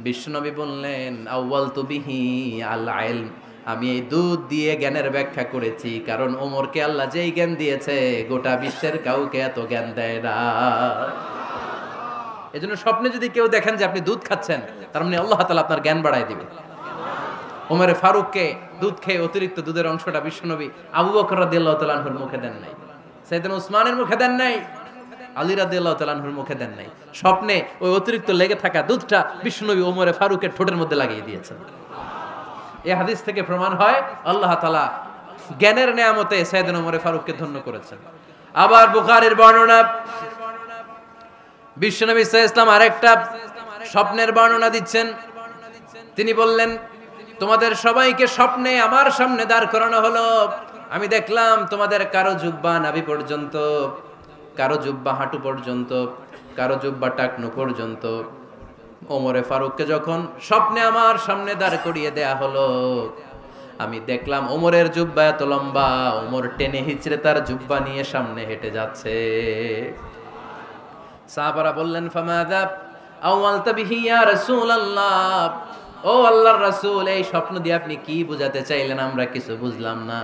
বিশ্বনবী বললেন, আওয়ালতু বিহি আল ইলম, আমি এই দুধ দিয়ে জ্ঞানের ব্যাখ্যা করেছি, কারণ ওমরকে আল্লাহ যেই জ্ঞান দিয়েছে গোটা বিশ্বের কাউকে এত জ্ঞান দেয় না। এজন্য স্বপ্নে যদি কেউ দেখেন যে আপনি দুধ খাচ্ছেন, তার মানে আল্লাহ তাআলা আপনার জ্ঞান বাড়ায় দিবেন। ওমরে ফারুককে দুধ খেয়ে অতিরিক্ত দুধের অংশটা বিশ্বনবী আবু বকর রাদিয়াল্লাহু তাআলা আনহুর মুখে দেন নাই, সাইয়েদনা উসমানের মুখে দেন নাই, আলী রাদিয়াল্লাহু তাআলা আনহুর মুখে দেন নাই। স্বপ্নে ওই অতিরিক্ত লেগে থাকা দুধটা বিশ্বনবী ওমরে ফারুকের ঠোঁটের মধ্যে লাগিয়ে দিয়েছেন। এই হাদিস থেকে প্রমাণ হয় আল্লাহ তাআলা জ্ঞানের নেয়ামতে সাইয়েদনা ওমরে ফারুককে ধন্য করেছেন। আবার বুখারীর বর্ণনা, বিশ্বনবী সাল্লাল্লাহু আলাইহি ওয়াসাল্লাম আরেকটা স্বপ্নের বর্ণনা দিচ্ছেন। তিনি বললেন, তোমাদের সবাইকে স্বপ্নে আমার সামনে দাঁড় করানো হলো। আমি দেখলাম তোমাদের কারো জুব্বা নাভি পর্যন্ত, কারো জুব্বা হাঁটু পর্যন্ত, কারো জুব্বা টাকনু পর্যন্ত। ওমরে ফারুককে যখন স্বপ্নে আমার সামনে দাঁড় করিয়ে দেয়া হলো, আমি দেখলাম ওমরের জুব্বা এত লম্বা, ওমর টেনে হিচড়ে তার জুব্বা নিয়ে সামনে হেঁটে যাচ্ছে। সাহাবারা বললেন, ফামাযা আওয়ালতা বিহি ইয়া রাসূলুল্লাহ, ও আল্লাহর রাসূল, এই স্বপ্ন দিয়ে আপনি কি বোঝাতে চাইলেন, আমরা কিছু বুঝলাম না।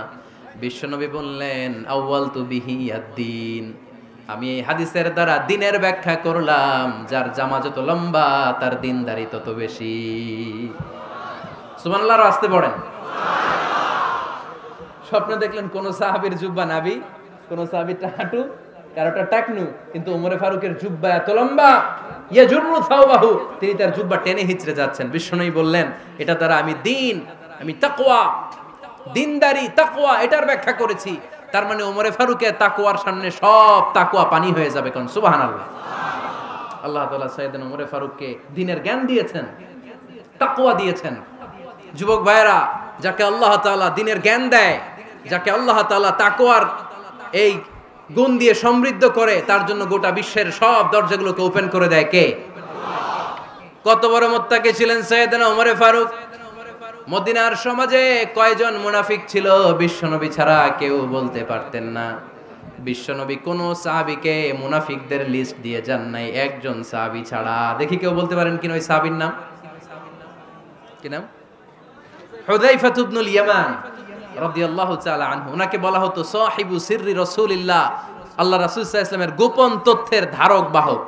বিশ্বনবী বললেন, আউয়ালতু বিহি আদ-দীন, আমি এই হাদিসের দ্বারা দ্বীনের ব্যাখ্যা করলাম, যার জামা যত লম্বা তার দ্বীনদারি তত বেশি। সুবহানাল্লাহ, আসতে পড়েন। স্বপ্নে দেখলেন কোন সাহাবীর জুব্বা নাভি, কোন সাহাবীর হাঁটু, কারোটা টাকনু, কিন্তু ওমরে ফারুকের জুব্বা এত লম্বা, ইয়াজুরু থাওবাহু, তিনি তার জুব্বা টেনে হিচড়ে যাচ্ছেন। বিশ্বনবী বললেন, এটা দ্বারা আমি দ্বীন, আমি তাকওয়া, দ্বীনদারি, তাকওয়া, এটার ব্যাখ্যা করেছি। তার মানে ওমরে ফারুকের তাকওয়ার সামনে সব তাকওয়া পানি হয়ে যাবে। কোন সুবহানাল্লাহ। আল্লাহ তাআলা সাইয়েদনা ওমরে ফারুককে দ্বীনের জ্ঞান দিয়েছেন, তাকওয়া দিয়েছেন। যুবক ভাইরা, যাকে আল্লাহ তাআলা দ্বীনের জ্ঞান দেয়, যাকে আল্লাহ তাআলা তাকওয়ার এই গুণ দিয়ে সমৃদ্ধ করে, তার জন্য গোটা বিশ্বের সব দরজাগুলোকে ওপেন করে দেয় কে? কত বড় মুত্তাকি ছিলেন সাইয়েদনা ওমরে ফারুক। মদিনার সমাজে কয়জন মুনাফিক ছিল বিশ্বনবী ছাড়া কেউ বলতে পারতেন না। বিশ্বনবী কোন সাহাবীকে মুনাফিকদের লিস্ট দিয়ে যান নাই, একজন সাহাবী ছাড়া। দেখি কেউ বলতে পারেন কিনা ওই সাহাবীর নাম? কি নাম? হুযায়ফা ইবনুল ইয়ামান রাদিয়াল্লাহু তাআলা আনহু। ওনাকে বলা হতো সাহিবু সিররি রাসূলিল্লাহ, আল্লাহ রাসূল সাল্লাল্লাহু আলাইহি ওয়াসাল্লামের গোপন তথ্যের ধারক বাহক।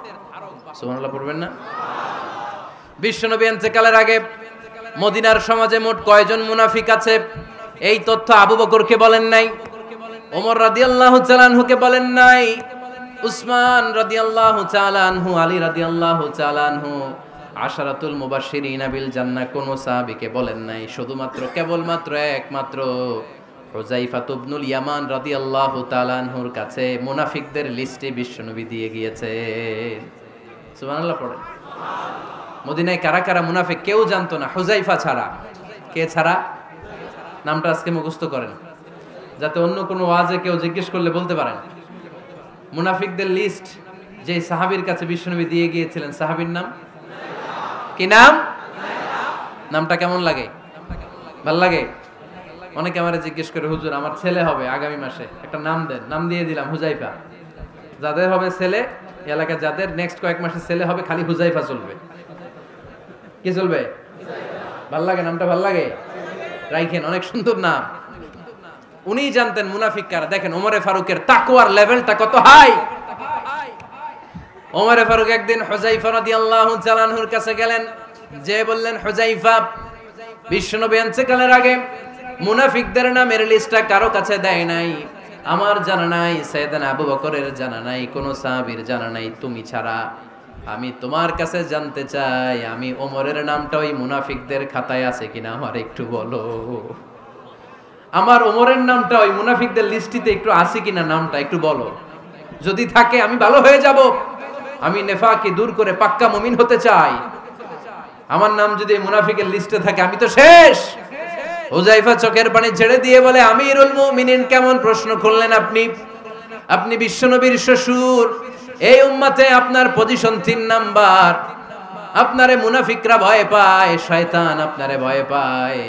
সুবহানাল্লাহ পড়বেন না? বিশ্বনবী ইন্তেকালের আগে মদিনার সমাজে মোট কয়জন মুনাফিক আছে, এই তথ্য আবু বকরকে বলেন নাই, ওমর রাদিয়াল্লাহু তাআলা আনহুকে বলেন নাই, উসমান রাদিয়াল্লাহু তাআলা আনহু, আলী রাদিয়াল্লাহু তাআলা আনহু, আশারাতুল মুবাশশিরিনা বিল জান্নাহ কোন সাহাবীকে বলেন নাই। শুধুমাত্র কেবলমাত্র একমাত্র হুযায়ফা ইবনুল ইয়ামান রাদিয়াল্লাহু তাআলা আনহুর কাছে মুনাফিকদের লিস্টে বিশ্বনবী দিয়ে গিয়েছেন। সুবহানাল্লাহ পড়েন। মদিনায় কারা কারা মুনাফিক কেউ জানতো না হুযায়ফা ছাড়া। কে ছাড়া? নামটা আজকে মুখস্থ করেন, যাতে অন্য কোনো ওয়াজে কেউ জিজ্ঞেস করলে বলতে পারেন। মুনাফিকদের লিস্ট যে সাহাবীর কাছে বিশ্বনবী দিয়ে গিয়েছিলেন, সাহাবীর নাম কি? নাম? নামটা কেমন লাগে? ভাল লাগে? অনেকে আমারে জিজ্ঞেস করে, হুজুর আমার ছেলে হবে আগামী মাসে, একটা নাম দেন। নাম দিয়ে দিলাম হুযায়ফা। যাদের হবে ছেলে, এলাকায় যাদের নেক্সট কয়েক মাসে ছেলে হবে, খালি হুযায়ফা চলবে। কি চলবে? ভাল লাগে? নামটা ভাল লাগে? রাইখেন, অনেক সুন্দর নাম। উনি জানতেন মুনাফিক কারা। দেখেন ওমরে ফারুকের তাকওয়ার লেভেলটা কত হাই। ওমরে ফারুক একদিন হুযায়ফা রাদিয়াল্লাহু তাআলা আনহুর কাছে গেলেন, যে বললেন, হুযায়ফা, বিশ্বনবী ইন্তেকালের আগে মুনাফিকদের নামের লিস্টটা কারো কাছে দেয় নাই, আমার জানা নাই, সাইয়েদনা আবু বকরের জানা নাই, কোন সাহাবীর জানা নাই, তুমি ছাড়া। আমি তোমার কাছে জানতে চাই, আমি ওমরের নামটা ওই মুনাফিকদের খাতায় আছে কিনা আমার একটু বলো। আমার ওমরের নামটা ওই মুনাফিকদের লিস্টিতে একটু আছে কিনা, নামটা একটু বলো। যদি থাকে আমি ভালো হয়ে যাব, আমি নেফাকি দূর করে পাক্কা মুমিন হতে চাই। আমার নাম যদি মুনাফিকের লিস্টে থাকে আমি তো শেষ। হুযায়ফা চোখের পানি ছেড়ে দিয়ে বলে, আমিরুল মুমিনিন, কেমন প্রশ্ন করলেন আপনি? আপনি বিশ্বনবীর শ্বশুর, এই উম্মতে আপনার পজিশন 3 নাম্বার। আপনারে মুনাফিকরা ভয় পায়, শয়তান আপনারে ভয় পায়।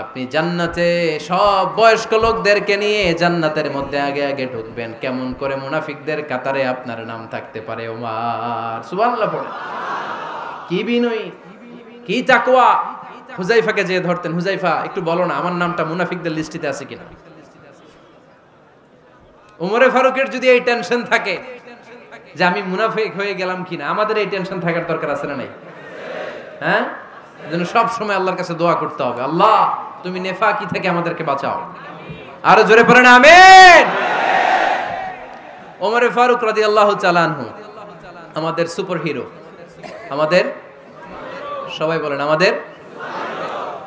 আপনি জান্নাতে সব বয়স্ক লোকদেরকে নিয়ে জান্নাতের মধ্যে আগে আগে ঢুকবেন, কেমন করে মুনাফিকদের কাতারে আপনার নাম থাকতে পারে ওমর? সুবহানাল্লাহ পড়ে। কি বিনয়ী, কি তাকওয়া। হুযায়ফাকে যে ধরতেন, হুযায়ফা একটু বলো না আমার নামটা মুনাফিকদের লিস্টিতে আছে কিনা। ওমরে ফারুকের যদি এই টেনশন থাকে যে আমি মুনাফিক হয়ে গেলাম কিনা, আমাদের এই টেনশন থাকার দরকার আছে না নাই? হ্যাঁ, যেন সব সময় আল্লাহর কাছে দোয়া করতে হবে, আল্লাহ তুমি নেফাকি থেকে আমাদেরকে বাঁচাও। আরো জোরে পড়েন আমিন। ওমরে ফারুক রাদিয়াল্লাহু তাআলা আনহু আমাদের সুপার হিরো, আমাদের সবাই বলেন আমাদের।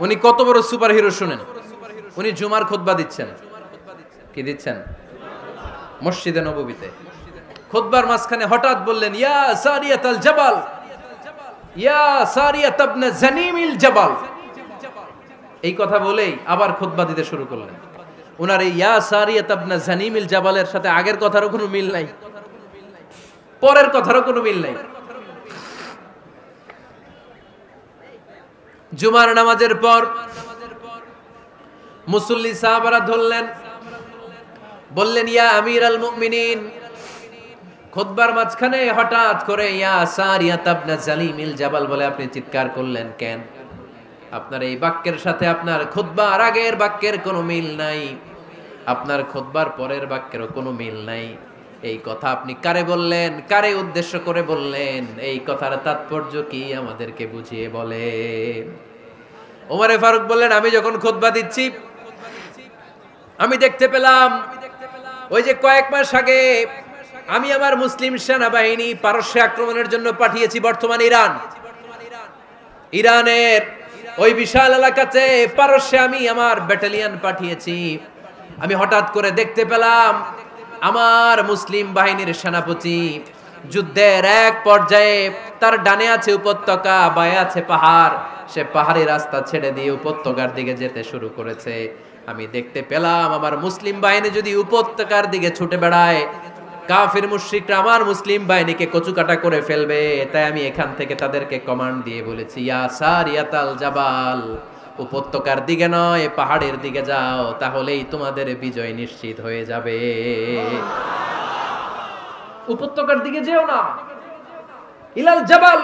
উনি কত বড় সুপার হিরো শুনেন। উনি জুমার খুতবা দিচ্ছেন। কি দিচ্ছেন? মসজিদে নববীতে খুতবার মাঝখানে হঠাৎ বললেন, ইয়া সারিয়াতাল জাবাল, ইয়া সারিয়াত ইবনে জানিমিল জাবাল। এই কথা বলেই আবার খুতবা দিতে শুরু করলেন। ওনার এই ইয়া সারিয়াত ইবনে জানিমিল জাবালের সাথে আগের কথারও কোনো মিল নাই, পরের কথারও কোনো মিল নাই। জুমার নামাজের পর মুসল্লি সাহাবারা ধরলেন, বললেন, ইয়া আমিরাল মুমিনিন। খুতবার মাঝখানে হঠাৎ করে ইয়া সারিয়াত ইবনে জালিমিল জাবাল বলে আপনি চিৎকার করলেন কেন? আপনার এই বাক্যের সাথে আপনার খুতবার আগের বাক্যের কোনো মিল নাই, আপনার খুতবার পরের বাক্যেরও কোনো মিল নাই। এই কথা আপনি কারে বললেন, কারে উদ্দেশ্য করে বললেন? এই কথার তাৎপর্য কি আমাদেরকে বুঝিয়ে বলেন। ওমরে ফারুক বললেন, আমি যখন খুতবা দিচ্ছি আমি দেখতে পেলাম ওই যে কয়েক মাস আগে আমি আমার মুসলিম সেনাবাহিনী পারস্যে আক্রমণের জন্য পাঠিয়েছি, বর্তমান ইরান, ইরানের ওই বিশাল এলাকাতে পারস্যে আমি আমার ব্যাটালিয়ন পাঠিয়েছি। আমি হঠাৎ করে দেখতে পেলাম আমার মুসলিম বাহিনীর সেনাপতি যুদ্ধের এক পর্যায়ে তার ডানে আছে উপত্যকা, বায়ে আছে পাহাড়, সে পাহাড়ি রাস্তা ছেড়ে দিয়ে উপত্যকার দিকে যেতে শুরু করেছে। আমি দেখতে পেলাম আমার মুসলিম বাহিনী যদি উপত্যকার দিকে ছুটে বেড়ায়, কাফির মুশরিকরা আমার মুসলিম বাহিনীকে কচুকাটা করে ফেলবে। তাই আমি এখান থেকে তাদেরকে কমান্ড দিয়ে বলেছি, ইয়া সারিয়াতাল জাবাল, উপত্যকার দিকে নয় পাহাড়ের দিকে যাও, তাহলেই তোমাদের বিজয় নিশ্চিত হয়ে যাবে। উপত্যকার দিকে যেও না, ইলাল জাবাল,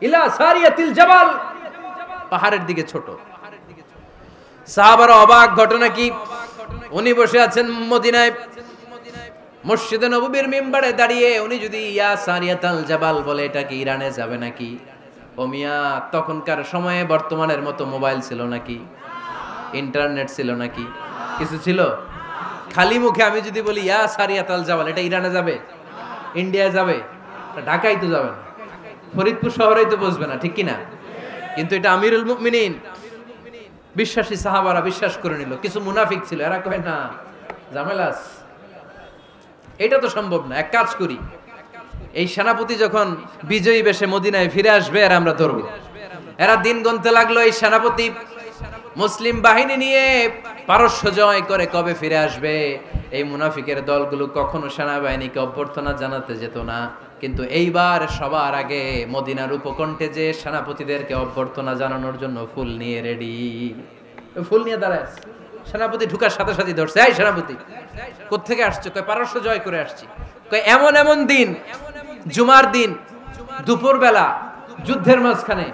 ইলা সারিয়াতিল জাবাল, পাহাড়ের দিকে ছোট। সাহাবারা অবাক, ঘটনা কি? উনি বসে আছেন মদিনায় মসজিদে নববীর মিম্বারে দাঁড়িয়ে, উনি যদি ইয়া সারিয়াতাল জাবাল বলে এটা কি ইরানে যাবে নাকি? ও মিয়া, তখনকার সময়ে বর্তমানের মতো মোবাইল ছিল নাকি, ইন্টারনেট ছিল নাকি, কিছু ছিল? খালি মুখে আমি যদি বলি ইয়া সারিয়াতাল জাবাল, এটা ইরানে যাবে, ইন্ডিয়া যাবে, ঢাকায় তো যাবে না, ফরিদপুর শহরেই তো বসবে না, ঠিক কিনা? কিন্তু এটা আমিরুল মুমিনিন, বিশ্বাসী সাহাবারা বিশ্বাস করে নিল। কিছু মুনাফিক ছিল, এরা কয় না ঝামেলাস, এটা তো সম্ভব না, এক কাজ করি, এই সেনাপতি যখন বিজয়ী বেশে মদিনায় ফিরে আসবে আর আমরা ধরবো। এরা দিন গুনতে লাগলো, এই সেনাপতি মুসলিম বাহিনী নিয়ে পারস্য জয় করে কবে ফিরে আসবে। এই মুনাফিকের দলগুলো কখনো সেনাবাহিনীকে অভ্যর্থনা জানাতে যেত না, কিন্তু এইবার সবার আগে মদিনার উপকণ্ঠে যে সেনাপতিদেরকে অভ্যর্থনা জানানোর জন্য ফুল নিয়ে রেডি, ফুল নিয়ে দাঁড়ায়। সেনাপতি ঢুকার সাথে সাথে ধরছে, এই সেনাপতি কোত্থেকে আসছো? কয় পারস্য জয় করে আসছি। কয় এমন এমন দিন, জুমার দিন দুপুর বেলা যুদ্ধের মাঝখানে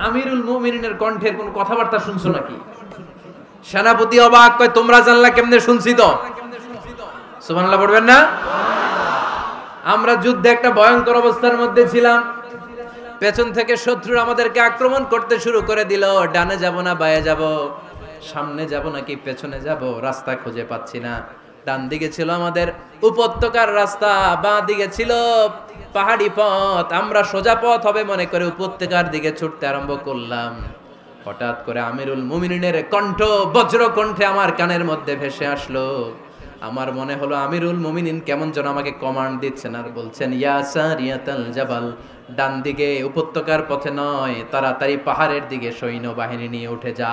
আমিরুল মুমিনিনের কণ্ঠের কোন কথাবার্তা শুনছো নাকি? সেনাপতি অবাক, কয় তোমরা জানলা কেমনে? শুনছি তো। সুবহানাল্লাহ পড়বেন না? আমরা যুদ্ধে একটা ভয়ঙ্কর অবস্থার মধ্যে ছিলাম, পেছন থেকে শত্রু আমাদেরকে আক্রমণ করতে শুরু করে দিল। ডানে যাব না বায়ে যাব, সামনে যাব নাকি পেছনে যাব, রাস্তা খুঁজে পাচ্ছি না। ডান দিকে ছিল আমাদের উপত্যকার রাস্তা, বাঁ দিকে ছিল পাহাড়ি পথ। আমরা সোজা পথ হবে মনে করে উপত্যকার দিকে ছুটতে আরম্ভ করলাম। হঠাৎ করে আমিরুল মুমিনিনের কণ্ঠ বজ্র কণ্ঠে আমার কানের মধ্যে ভেসে আসলো। আমার মনে হলো আমিরুল মুমিনিন কেমন যেন আমাকে কমান্ড দিচ্ছেন আর বলছেন, ইয়া সারিয়াতাল জাবাল, ডান দিকে উপত্যকার পথে নয়, তাড়াতাড়ি পাহাড়ের দিকে সৈন্যবাহিনী নিয়ে উঠে যা।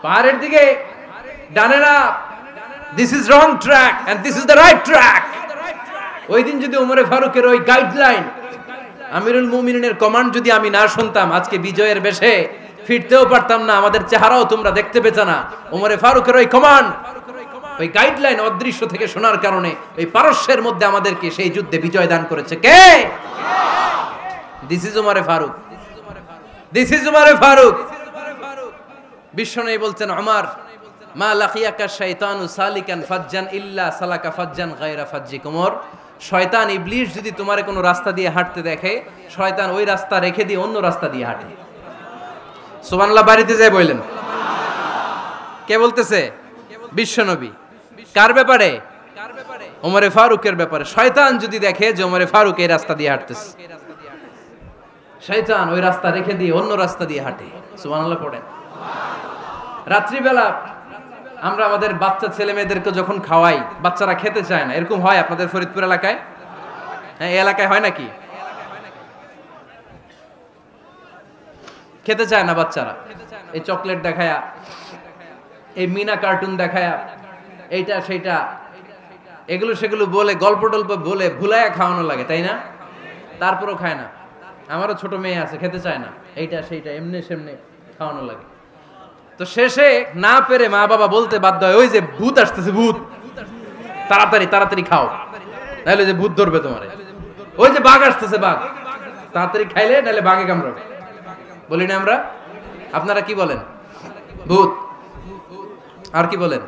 পাহাড়ের দিকে, ডানে না। This is wrong track and this is the right track. ওই দিন যদি ওমরে ফারুকের ওই গাইডলাইন, আমিরুল মুমিনিনের কমান্ড যদি আমি না শুনতাম, আজকে বিজয়ের বেশে ফিরতেও পারতাম না, আমাদের চেহারাও তোমরা দেখতে পেতে না। ওমরে ফারুকের ওই কমান্ড, ওই গাইডলাইন অদৃশ্য থেকে শোনার কারণে ওই পারস্যের মধ্যে আমাদেরকে সেই যুদ্ধে বিজয় দান করেছে কে? দিস ইজ ওমরে ফারুক, দিস ইজ ওমরে ফারুক। বিশ্বনবী বলছেন, ওমর, মা লাকিয়াকা শাইতানু সালিকান ফাজ্জান ইল্লা সালাকা ফাজ্জান গায়রা ফাজ্জিক। ওমর, শয়তান ইবলিস যদি তোমারে কোনো রাস্তা দিয়ে হাঁটতে দেখে, শয়তান ওই রাস্তা রেখে দিয়ে অন্য রাস্তা দিয়ে হাঁটে। সুবহানাল্লাহ। বাড়িতে যায় বললেন, কে বলতেছে? বিশ্বনবী। কার ব্যাপারে? ওমরে ফারুকের ব্যাপারে। শয়তান যদি দেখে যে ওমরে ফারুক এই রাস্তা দিয়ে হাঁটতেছে, শয়তান ওই রাস্তা রেখে দিয়ে অন্য রাস্তা দিয়ে হাঁটে। সুবহানাল্লাহ পড়েন। রাত্রিবেলা আমরা আমাদের বাচ্চা ছেলে মেয়েদেরকে যখন খাওয়াই, বাচ্চারা খেতে চায় না, এরকম হয় আপনাদের ফরিদপুর এলাকায়? হ্যাঁ, এই এলাকায় হয় নাকি? খেতে চায় না বাচ্চারা, এই চকলেট দেখায়া, এই মিনা কার্টুন দেখায়া, এইটা সেইটা, এগুলো সেগুলো বলে, গল্প টল্প বলে ভুলায়া খাওয়ানো লাগে, তাই না? তারপরও খায় না। আমারও ছোট মেয়ে আছে, খেতে চায় না, এইটা সেইটা এমনি সেমনি খাওয়ানো লাগে। তো শেষে না পেরে মা বাবা বলতে বাধ্য হয়, ওই যে ভূত আসতেছে, ভূত, তাড়াতাড়ি তাড়াতাড়ি খাও, নাহলে যে ভূত ধরবে তোমারে। ওই যে বাঘ আসতেছে, বাঘ, তাড়াতাড়ি খাইলে নাহলে বাঘে কামড়াবে। বলি না আমরা? আপনারা কি বলেন? ভূত। আর কি বলেন?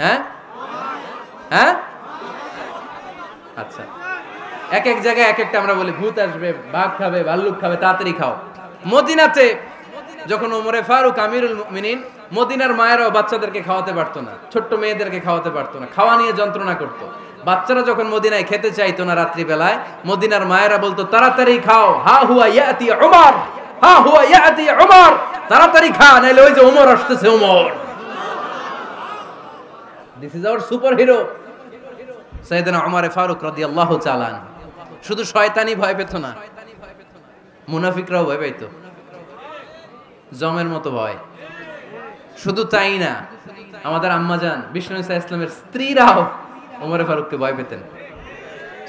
হ্যাঁ হ্যাঁ, আচ্ছা, এক এক জায়গায় এক একটা আমরা বলি, ভূত আসবে, বাঘ খাবে, ভাল্লুক খাবে, তাড়াতাড়ি খাও। মদিনাতে যখন ওমরে ফারুক আমিরুল মুমিনিন, মদিনার মায়েরাও বাচ্চাদেরকে খাওয়াতে পারতো না, ছোট্ট মেয়েদেরকে খাওয়াতে পারতো না, খাওয়া নিয়ে যন্ত্রণা করতো। বাচ্চারা যখন মদিনায় খেতে চাইতো না রাত্রি বেলায়, মদিনার মায়েরা বলতো, তাড়াতাড়ি খাও, হা হুয়া ইয়াতি উমর, হা হুয়া ইয়াতি উমর, তাড়াতাড়ি খা, নাইলে ওই যে ওমর আসতেছে, Omar. This is our super hero সাইয়েদনা ওমর ফারুক রাদিয়াল্লাহু তাআলা। শুধু শয়তানি ভয় পেত না, মুনাফিকরাও ভয় পাইতো, জমের মতো ভয়। শুধু তাই না, আমাদের আম্মাজান বিষ্ণু ইসা ইসলামের স্ত্রীরাও ওমরে ফারুককে ভয় পেতেন।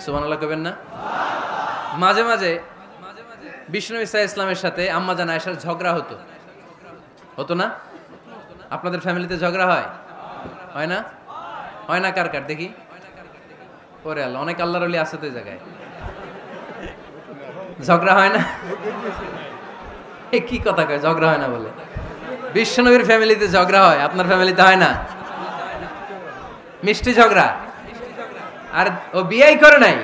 সুবহানাল্লাহ কইবেন না? মাঝে মাঝে বিষ্ণু ইসা ইসলামের সাথে আম্মাজান আয়েশার ঝগড়া হতো, হতো না? আপনাদের ফ্যামিলিতে ঝগড়া হয়? হয় না? হয় না? কার কার দেখি? ওরে আল্লাহ, অনেক আল্লাহর ওলি আছে তো এই জায়গায়। ঝগড়া হয় না? কি কথা কয়, ঝগড়া হয় না বলে? বিশ্বনবীর ফ্যামিলিতে ঝগড়া হয়, আপনার ফ্যামিলিতে হয় না? মিষ্টি ঝগড়া। আর ও বিয়েই করে নাই।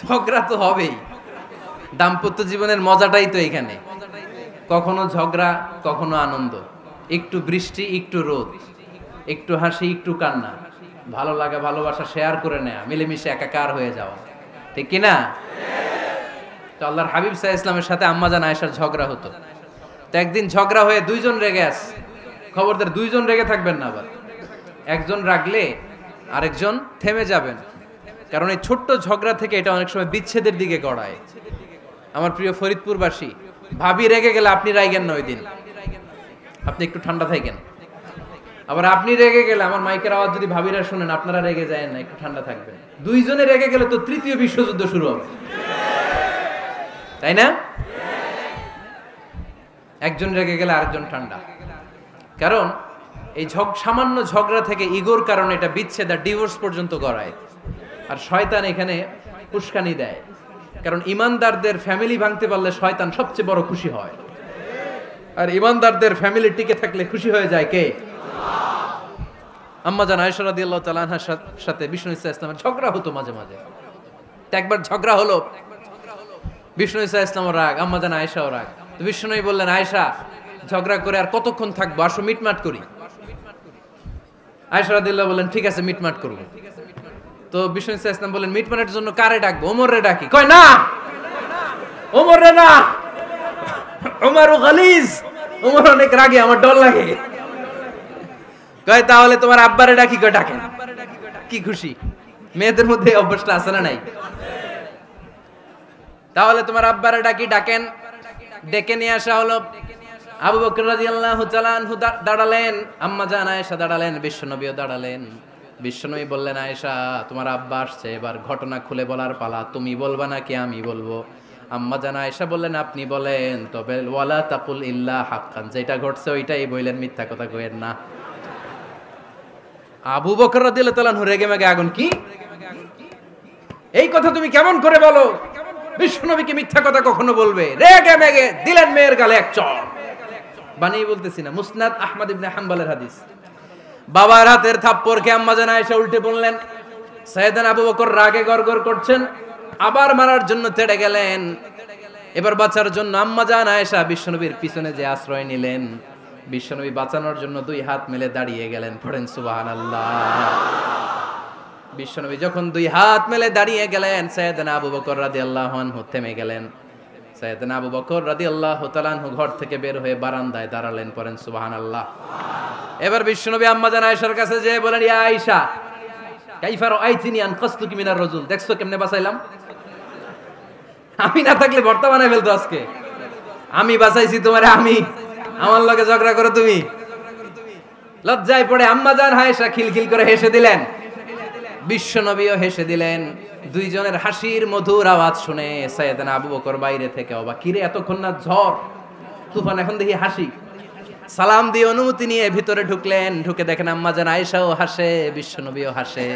ঝগড়া তো হবেই, দাম্পত্য জীবনের মজাটাই তো এখানে। কখনো ঝগড়া, কখনো আনন্দ, একটু বৃষ্টি, একটু রোদ, একটু হাসি, একটু কান্না, ভালো লাগা, ভালোবাসা শেয়ার করে নেয়া, মিলেমিশে একাকার হয়ে যাওয়া, ঠিক কিনা? তো আল্লাহর হাবিব সাল্লাল্লাহু আলাইহি ওয়াসাল্লামের সাথে আম্মাজান আয়েশার ঝগড়া হতো। তো একদিন ঝগড়া হয়ে দুইজন রেগে আছে। খবরদার, দুইজন রেগে থাকবেন না আবার। একজন রাগলে আরেকজন থেমে যাবেন, কারণ এই ছোট্ট ঝগড়া থেকে এটা অনেক সময় বিচ্ছেদের দিকে গড়ায়। আমার প্রিয় ফরিদপুরবাসী, ভাবি রেগে গেলে আপনি রাইগেন না, ওই দিন আপনি একটু ঠান্ডা থাকেন। আবার আপনি রেগে গেলে, আমার মাইকের আওয়াজ যদি ভাবিরা শুনেন, আপনারা রেগে যায় না, একটু ঠান্ডা থাকবেন। দুইজনে রেগে গেলে তো তৃতীয় বিশ্বযুদ্ধ শুরু হবে, তাই না? একজন রেগে গেলে আরেকজন ঠান্ডা। কারণ এই সামান্য ঝগড়া থেকে ইগোর কারণে এটা বিচ্ছেদ আর ডিভোর্স পর্যন্ত গড়ায়। আর শয়তান এখানে উস্কানি দেয়, কারণ ইমানদারদের ফ্যামিলি ভাঙতে পারলে শয়তান সবচেয়ে বড় খুশি হয়। আর ইমানদারদের ফ্যামিলি টিকে থাকলে খুশি হয়ে যায় কে? আম্মাজান আয়েশা রাদিয়াল্লাহু তাআলা আনহার সাথে বিষ্ণু ইসা ইসলামের ঝগড়া হতো মাঝে মাঝে। একবার ঝগড়া হলো, বিষ্ণু ইসা ইসলামও রাগ, আম্মা জান আয়েশাও রাগ। তো বিষ্ণু বললেন, আয়েশা ঝগড়া করে আর কতক্ষণ থাকবো, আসো মিটমাট করি। আয়েশা রাদিয়াল্লাহু বললেন, ঠিক আছে মিটমাট করব। তো বিষ্ণু ইসা ইসলাম বললেন, মিটমাটের জন্য কারে ডাকবো? ওমর রে ডাকি। কয় না, ওমর রে না, ওমর গালিজ, ওমর অনেক রাগে, আমার ডর লাগে। কয় তাহলে তোমার আব্বারে ডাকি। কয় ডাকেন। কি খুশি, মেয়েদের মধ্যে অভ্যাসটা আছে না নাই? তাহলে তোমার আব্বারে ডাকি, ডাকেন। ডেকে নিয়ে আসা হলো। আবু বকর রাদিয়াল্লাহু তাআলা আনহু দাঁড়ালেন, আম্মা জান আয়েশা দাঁড়ালেন, বিশ্বনবীও দাঁড়ালেন। বিশ্বনবী বললেন, আয়েশা তোমার আব্বা আসছে, এবার ঘটনা খুলে বলার পালা, তুমি বলবা নাকি আমি বলবো? আম্মা জান আয়েশা বললেন, আপনি বলেন, তবে ওয়ালা তাকুল ইল্লা হাক্কান, যেটা ঘটছে ওইটাই বললেন, মিথ্যা কথা কইেন না। আবু বকর রাদিয়াল্লাহু তাআলা আনহু রেগে মেগে আগুন, কি এই কথা তুমি কেমন করে বলো? বিশ্বনবীকে মিথ্যা কথা কখনো বলবে? রেগে মেগে দিলেন মেয়ের গালে এক চড়। বানিয়ে বলতেছি না, মুসনাদ আহমদ ইবনে হাম্বলের হাদিস। বাবার হাতের থাপ্পড়কে আম্মা জান আয়েশা উল্টে বললেন। সাইয়েদনা আবু বকর রাগে গড়গড় করছেন, আবার মারার জন্য তেড়ে গেলেন। এবার বাঁচার জন্য আম্মা জান আয়েশা বিশ্বনবীর পিছনে যে আশ্রয় নিলেন, বিশ্বনবী বাঁচানোর জন্য দুই হাত মেলে দাঁড়িয়ে গেলেন। পড়েন সুবহানাল্লাহ। বিশ্বনবী যখন দুই হাত মেলে দাঁড়িয়ে গেলেন, সাইয়েদনা আবু বকর রাদিয়াল্লাহু আনহু থেমে গেলেন। সাইয়েদনা আবু বকর রাদিয়াল্লাহু তাআলা আনহু ঘর থেকে বের হয়ে বারান্দায় দাঁড়ালেন। পড়েন সুবহানাল্লাহ। এবার বিশ্বনবী আম্মা জান আয়েশার কাছে যেয়ে বলেন, ইয়া আয়েশা কাইফা রাআইতিনি আনকাসতুকি মিনার রাজুল, দেখছো কেমনে বাঁচাইলাম? আমি না থাকলে ভর্তা বানাই ফেলতো আজকে। আমি বাঁচাইছি তোমারে, আমি, আমার লগে ঝগড়া করো তুমি। লজ্জায় পড়ে আম্মা জান আয়েশা খিলখিল করে হেসে দিলেন, বিশ্বনবীও হেসে দিলেন। দুইজনের হাসির মধুর আওয়াজ শুনে সাইয়েদনা আবু বকর বাইরে থেকে অবাক, কিরে এতক্ষণ না ঝড় তুফান, এখন দেখি হাসি। সালাম দিয়ে অনুমতি নিয়ে ভিতরে ঢুকলেন। ঢুকে দেখেন আম্মা জান আয়েশাও হাসে, বিশ্বনবীও হাসে।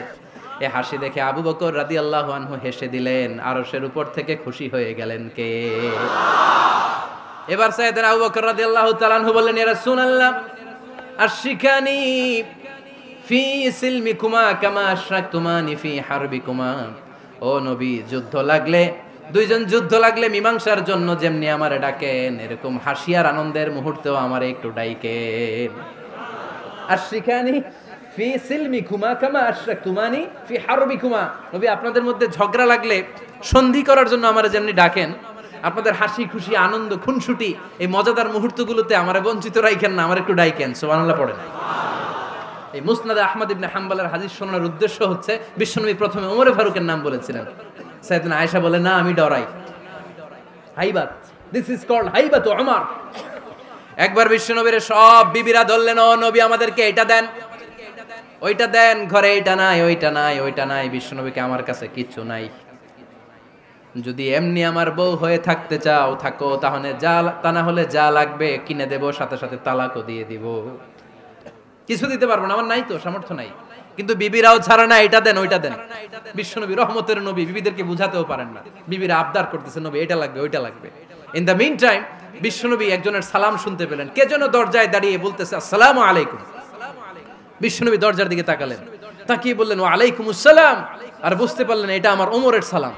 এ হাসি দেখে আবু বকর রাদিয়াল্লাহু আনহু হেসে দিলেন। আরশের উপর থেকে খুশি হয়ে গেলেন কে? এবার সাইয়েদনা আবু বকর রাদিয়াল্লাহু তাআলা আনহু বললেন, ইয়া রাসূলুল্লাহ আশিকানি ফি সিলমিকুমা কামা আশরাকতুমানি ফি হারবিকুমা। ও নবী, যুদ্ধ লাগলে, দুইজন যুদ্ধ লাগলে মীমাংসার জন্য যেমনি আমারে ডাকেন, এরকম হাসি আর আনন্দের মুহূর্তেও আমারে একটু ডাকেন। আশিকানি ফি সিলমিকুমা কামা আশরাকতুমানি ফি হারবিকুমা। নবী, আপনাদের মধ্যে ঝগড়া লাগলে সন্ধি করার জন্য আমারে যেমনি ডাকেন, আপনাদের হাসি খুশি আনন্দ খুনসুটি এই মজাদার মুহূর্তগুলোতে আমারে বঞ্চিত রাখেন না, আমার একটু ডাকেন। সুবহানাল্লাহ পড়েন। এই মুসনাদ আহমদ ইবনে হাম্বলের হাদিস শোনার উদ্দেশ্য হচ্ছে, বিশ্বনবী প্রথমে ওমর ফারুকের নাম বলেছিলেন। সাইয়েদনা আয়েশা বলে, না আমি ডরাই। হাইবাত, দিস ইজ কল্ড হাইবাত ওমর। একবার বিশ্বনবীর সব বিবিরা ধরলেন, ও নবী আমাদেরকে এটা দেন, ওইটা দেন, ঘরে এটা নাই, ওইটা নাই, ওইটা নাই। বিশ্বনবীকে, আমার কাছে কিচ্ছু নাই, যদি এমনি আমার বউ হয়ে থাকতে চাও থাকো, তাহলে যা, তা না হলে যা লাগবে কিনে দেব, সাথে সাথে তালাকও দিয়ে দিব। কিছু দিতে পারবো না, আমার নাই তো, সামর্থ্য নাই। কিন্তু বিবিরাও ছাড়া না, এটা দেন ওইটা দেন। বিশ্বনবী রহমতের নবী, বিবিদেরকে বুঝাতেও পারেন না। বিবিরা আবদার করতেছে, নবী এটা লাগবে, ওইটা লাগবে। ইন দ্য মিন টাইম বিশ্বনবী একজনের সালাম শুনতে পেলেন। কে যেন দরজায় দাঁড়িয়ে বলতেছে, আসসালামু আলাইকুম। বিশ্বনবী দরজার দিকে তাকালেন, তাকিয়ে বললেন, ওয়া আলাইকুমুস সালাম। আর বুঝতে পারলেন এটা আমার ওমরের সালাম।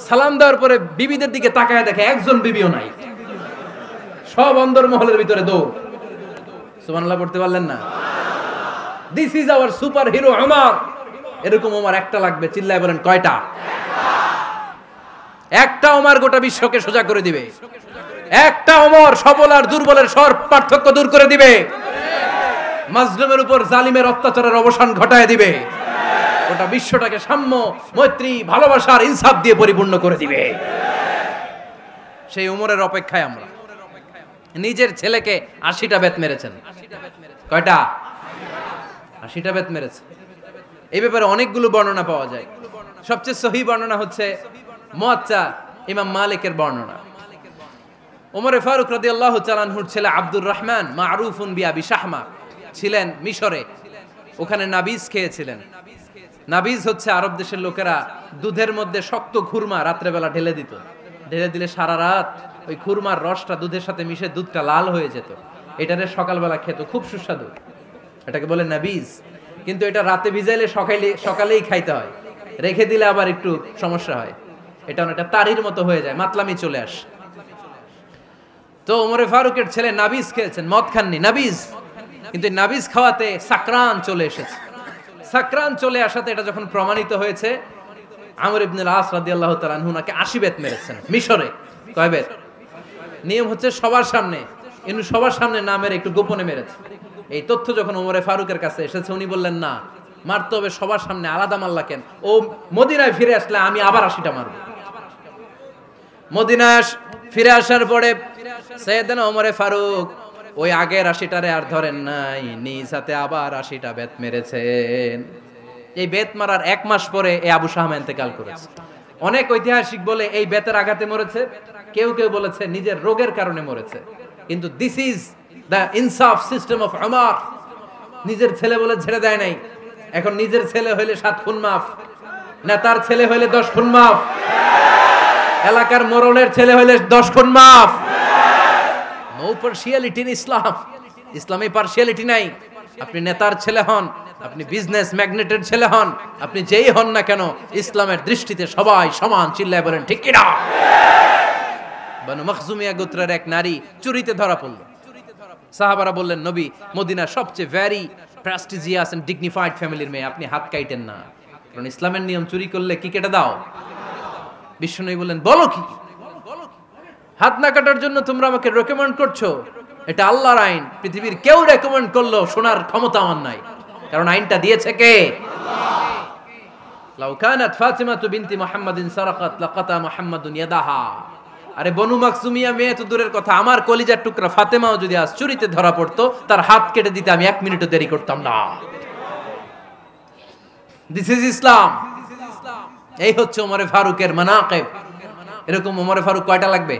সালাম দেওয়ার পরে বিবিদের দিকে তাকায় দেখে একজন বিবিও নাই, সব অন্দর মহলের ভিতরে দৌড়। সুবহানাল্লাহ পড়তে পারলেন না? This is our super hero Omar. এরকম ওমর একটা লাগবে, চিল্লায় বলেন কয়টা? একটা ওমর গোটা বিশ্বকে সোজা করে দিবে। একটা ওমর সবল আর দুর্বলের সব পার্থক্য দূর করে দিবে। মাজলুমের উপর জালিমের অত্যাচারের অবসান ঘটায় দিবে। গোটা বিশ্বটাকে সাম্য, মৈত্রী, ভালোবাসার ইনসাফ দিয়ে পরিপূর্ণ করে দিবে। সেই ওমরের অপেক্ষায় আমরা। নিজের ছেলেকে 80টা বেত মেরেছেন। কয়টা? 80টা বেত মেরেছে। এই ব্যাপারে অনেকগুলো বর্ণনা পাওয়া যায়। সবচেয়ে সহিহ বর্ণনা হচ্ছে মুয়াত্তা ইমাম মালিকের বর্ণনা। ওমর ফারুক রাদিয়াল্লাহু তাআলা আনহুর ছেলে আব্দুর রহমান মারুফুন বিআবি শাহমা ছিলেন মিশরে। ওখানে নাবিজ খেয়েছিলেন। নাবিজ হচ্ছে আরব দেশের লোকেরা দুধের মধ্যে শক্ত খুরমা রাত্রেবেলা ঢেলে দিত। ঢেলে দিলে সারা রাত ওই খুরমার রসটা দুধের সাথে মিশে দুধটা লাল হয়ে যেত। এটারে সকালবেলা খেত, খুব সুস্বাদু। এটাকে বলে নাবিজ। কিন্তু এটা রাতে ভিজাইলে সকালেই খাইতে হয়, রেখে দিলে আবার একটু সমস্যা হয়। এটা অনেকটা তারির মতো হয়ে যায়, মাতলামি চলে আসে। তো ওমরে ফারুকের ছেলে নাবিজ খেয়েছেন, মদ খাননি, নাবিজ, কিন্তু নাবিজ খাওয়াতে সাকরান চলে এসেছে। সাকরান চলে আসাতে এটা যখন প্রমাণিত হয়েছে, আমর ইবনে আস রাদিয়াল্লাহু তাআলা আনহু নাকে 80 বেত মেরেছেন মিশরে। কয় বেত? নিয়ম হচ্ছে সবার সামনে, কিন্তু সবার সামনে না মেরে একটু গোপনে মেরেছে। এই তথ্য যখন ওমরে ফারুকের কাছে এসেছে, উনি বললেন না, মারতে হবে সবার সামনে, আলাদা মারলা কেন? ও মদিনায় ফিরে আসলে আমি আবার 80টা মারব। মদিনায় ফিরে আসার পরে সাইয়েদনা ওমরে ফারুক ওই আগের 80টারে আর ধরেন নাই, নিজ হাতে আবার 80টা বেত মেরেছেন। এই বেত মারার 1 মাস পরে এই আবু শাহমা ইন্তেকাল করেছে। অনেক ঐতিহাসিক বলে এই বেতের আঘাতে মরেছে, কেউ কেউ বলেছে নিজের রোগের কারণে মরেছে। কিন্তু দিস ইজ দ্য ইনসাফ সিস্টেম অফ উমর। নিজের ছেলে বলে ছেড়ে দেয় নাই। এখন নিজের ছেলে হইলে 7 খুন মাফ, নেতার ছেলে হইলে 10 খুন মাফ, এলাকার মোড়লের ছেলে হইলে 10 খুন মাফ। নো পার্শিয়ালিটি ইন ইসলাম। ইসলামে পার্শিয়ালিটি নাই। আপনি নেতার ছেলে হন, আপনি বিজনেস ম্যাগনেটের ছেলে হন, আপনি যেই হন না কেন, ইসলামের দৃষ্টিতে সবাই সমান। চিল্লায় বলেন ঠিক কিনা? বানু মখজুমিয়া গোত্রের এক নারী চুরিতে ধরা পড়ল। সাহাবারা বললেন, নবী, মদিনার সবচেয়ে ভেরি প্রেস্টিজিয়াস এন্ড ডিগনিফাইড ফ্যামিলির মেয়ে, আপনি হাত কাটেন না, কারণ ইসলামের নিয়ম চুরি করলে কি কেটে দাও। বিশ্বনবী বললেন, বলো কি? হাত না কাটার জন্য তোমরা আমাকে রেকমেন্ড করছো? এটা আল্লাহর আইন। পৃথিবীর কেউ রেকমেন্ড করলো শোনার ক্ষমতা আমার নাই, কারণ আইনটা দিয়েছে কে? আল্লাহ। লাউ কানাত ফাতিমাতু বিনতি মুহাম্মাদিন সারাকাত লাকাতা মুহাম্মাদুন ইয়াদাহা। আরে বনু মাকসুমিয়া মেয়ে তো দূরের কথা, আমার কলিজার টুকরা ফাতেমাও যদি আজ চুরিতে ধরা পড়তো, তার হাত কেটে দিতে আমি 1 মিনিটও দেরি করতাম না। দিস ইজ ইসলাম। এই হচ্ছে ওমরে ফারুকের মানাকিব। এরকম ওমরে ফারুক কয়টা লাগবে?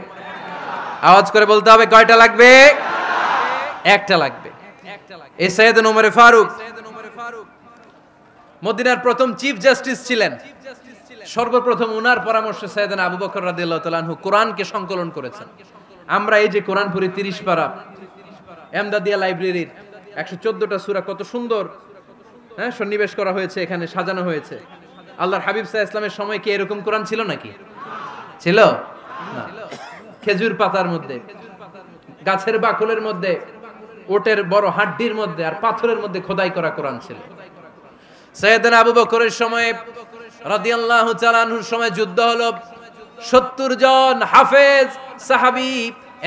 আওয়াজ করে বলতে হবে, কয়টা লাগবে? একটা লাগবে। এই সাইয়েদনা ওমরে ফারুক মদিনার প্রথম চিফ জাস্টিস ছিলেন। সর্বপ্রথম উনার পরামর্শে সাইয়েদনা আবু বকর রাদিয়াল্লাহু তাআলা আনহু কোরআনকে সংকলন করেছেন। আমরা এই যে কোরআন পড়ি 30 পারা, এমদাদিয়া লাইব্রেরির 114টা সূরা, কত সুন্দর সন্নিবেশ করা হয়েছে, এখানে সাজানো হয়েছে। আল্লাহর হাবিব সাল্লাল্লাহু আলাইহি ওয়াসাল্লামের সময় কি এরকম কোরআন ছিল নাকি? ছিল না। খেজুর পাতার মধ্যে, গাছের বাকলের মধ্যে, ওটের বড় হাড্ডির মধ্যে আর পাথরের মধ্যে খোদাই করা কোরআন ছিল। সাইয়েদনা আবু বকরের সময় রাদিয়াল্লাহু তাআলা আনহুর সময় যুদ্ধ হলো, 70 জন হাফেজ সাহাবী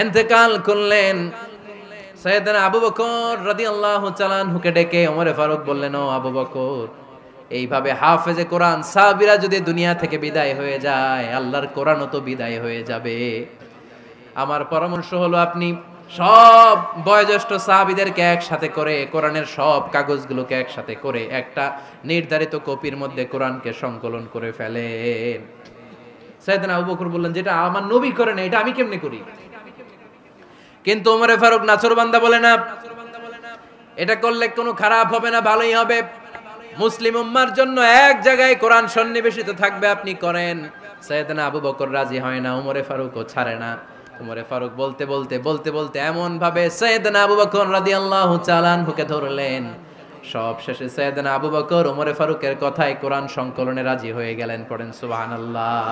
ইন্তেকাল করলেন। সাইয়েদনা আবু বকর রাদিয়াল্লাহু তাআলা আনহুকে ডেকে ওমরে ফারুক বললেন, ও আবু বকর, এইভাবে হাফেজে কোরআন সাহাবীরা যদি দুনিয়া থেকে বিদায় হয়ে যায়, আল্লাহর কোরআনও তো বিদায় হয়ে যাবে। আমার পরামর্শ হলো আপনি সব বয়োজ্যেষ্ঠ সাহাবীদেরকে একসাথে করে কোরআনের সব কাগজগুলোকে একসাথে করে একটা নির্ধারিত কপির মধ্যে কোরআনকে সংকলন করে ফেলেন। সাইয়েদনা আবু বকর বললেন, যেটা আমার নবী করে না, এটা আমি কেমনে করি? কিন্তু ওমরে ফারুক নাছরবান্দা বলে না, এটা করলে কোনো খারাপ হবে না, ভালোই হবে। মুসলিম উম্মার জন্য এক জায়গায় কোরআন সন্নিবেশিত থাকবে, আপনি করেন। সাইয়েদনা আবু বকর রাজি হয় না, ওমরে ফারুকও ছাড়ে না। ওমরে ফারুক বলতে বলতে বলতে বলতে এমন ভাবে সাইয়েদনা আবু বকর রাদিয়াল্লাহু তাআলা আনহুকে ধরলেন, সব শেষে সাইয়েদনা আবু বকর ওমরে ফারুকের কথায় কোরআন সংকলনে রাজি হয়ে গেলেন। পড়েন সুবহানাল্লাহ।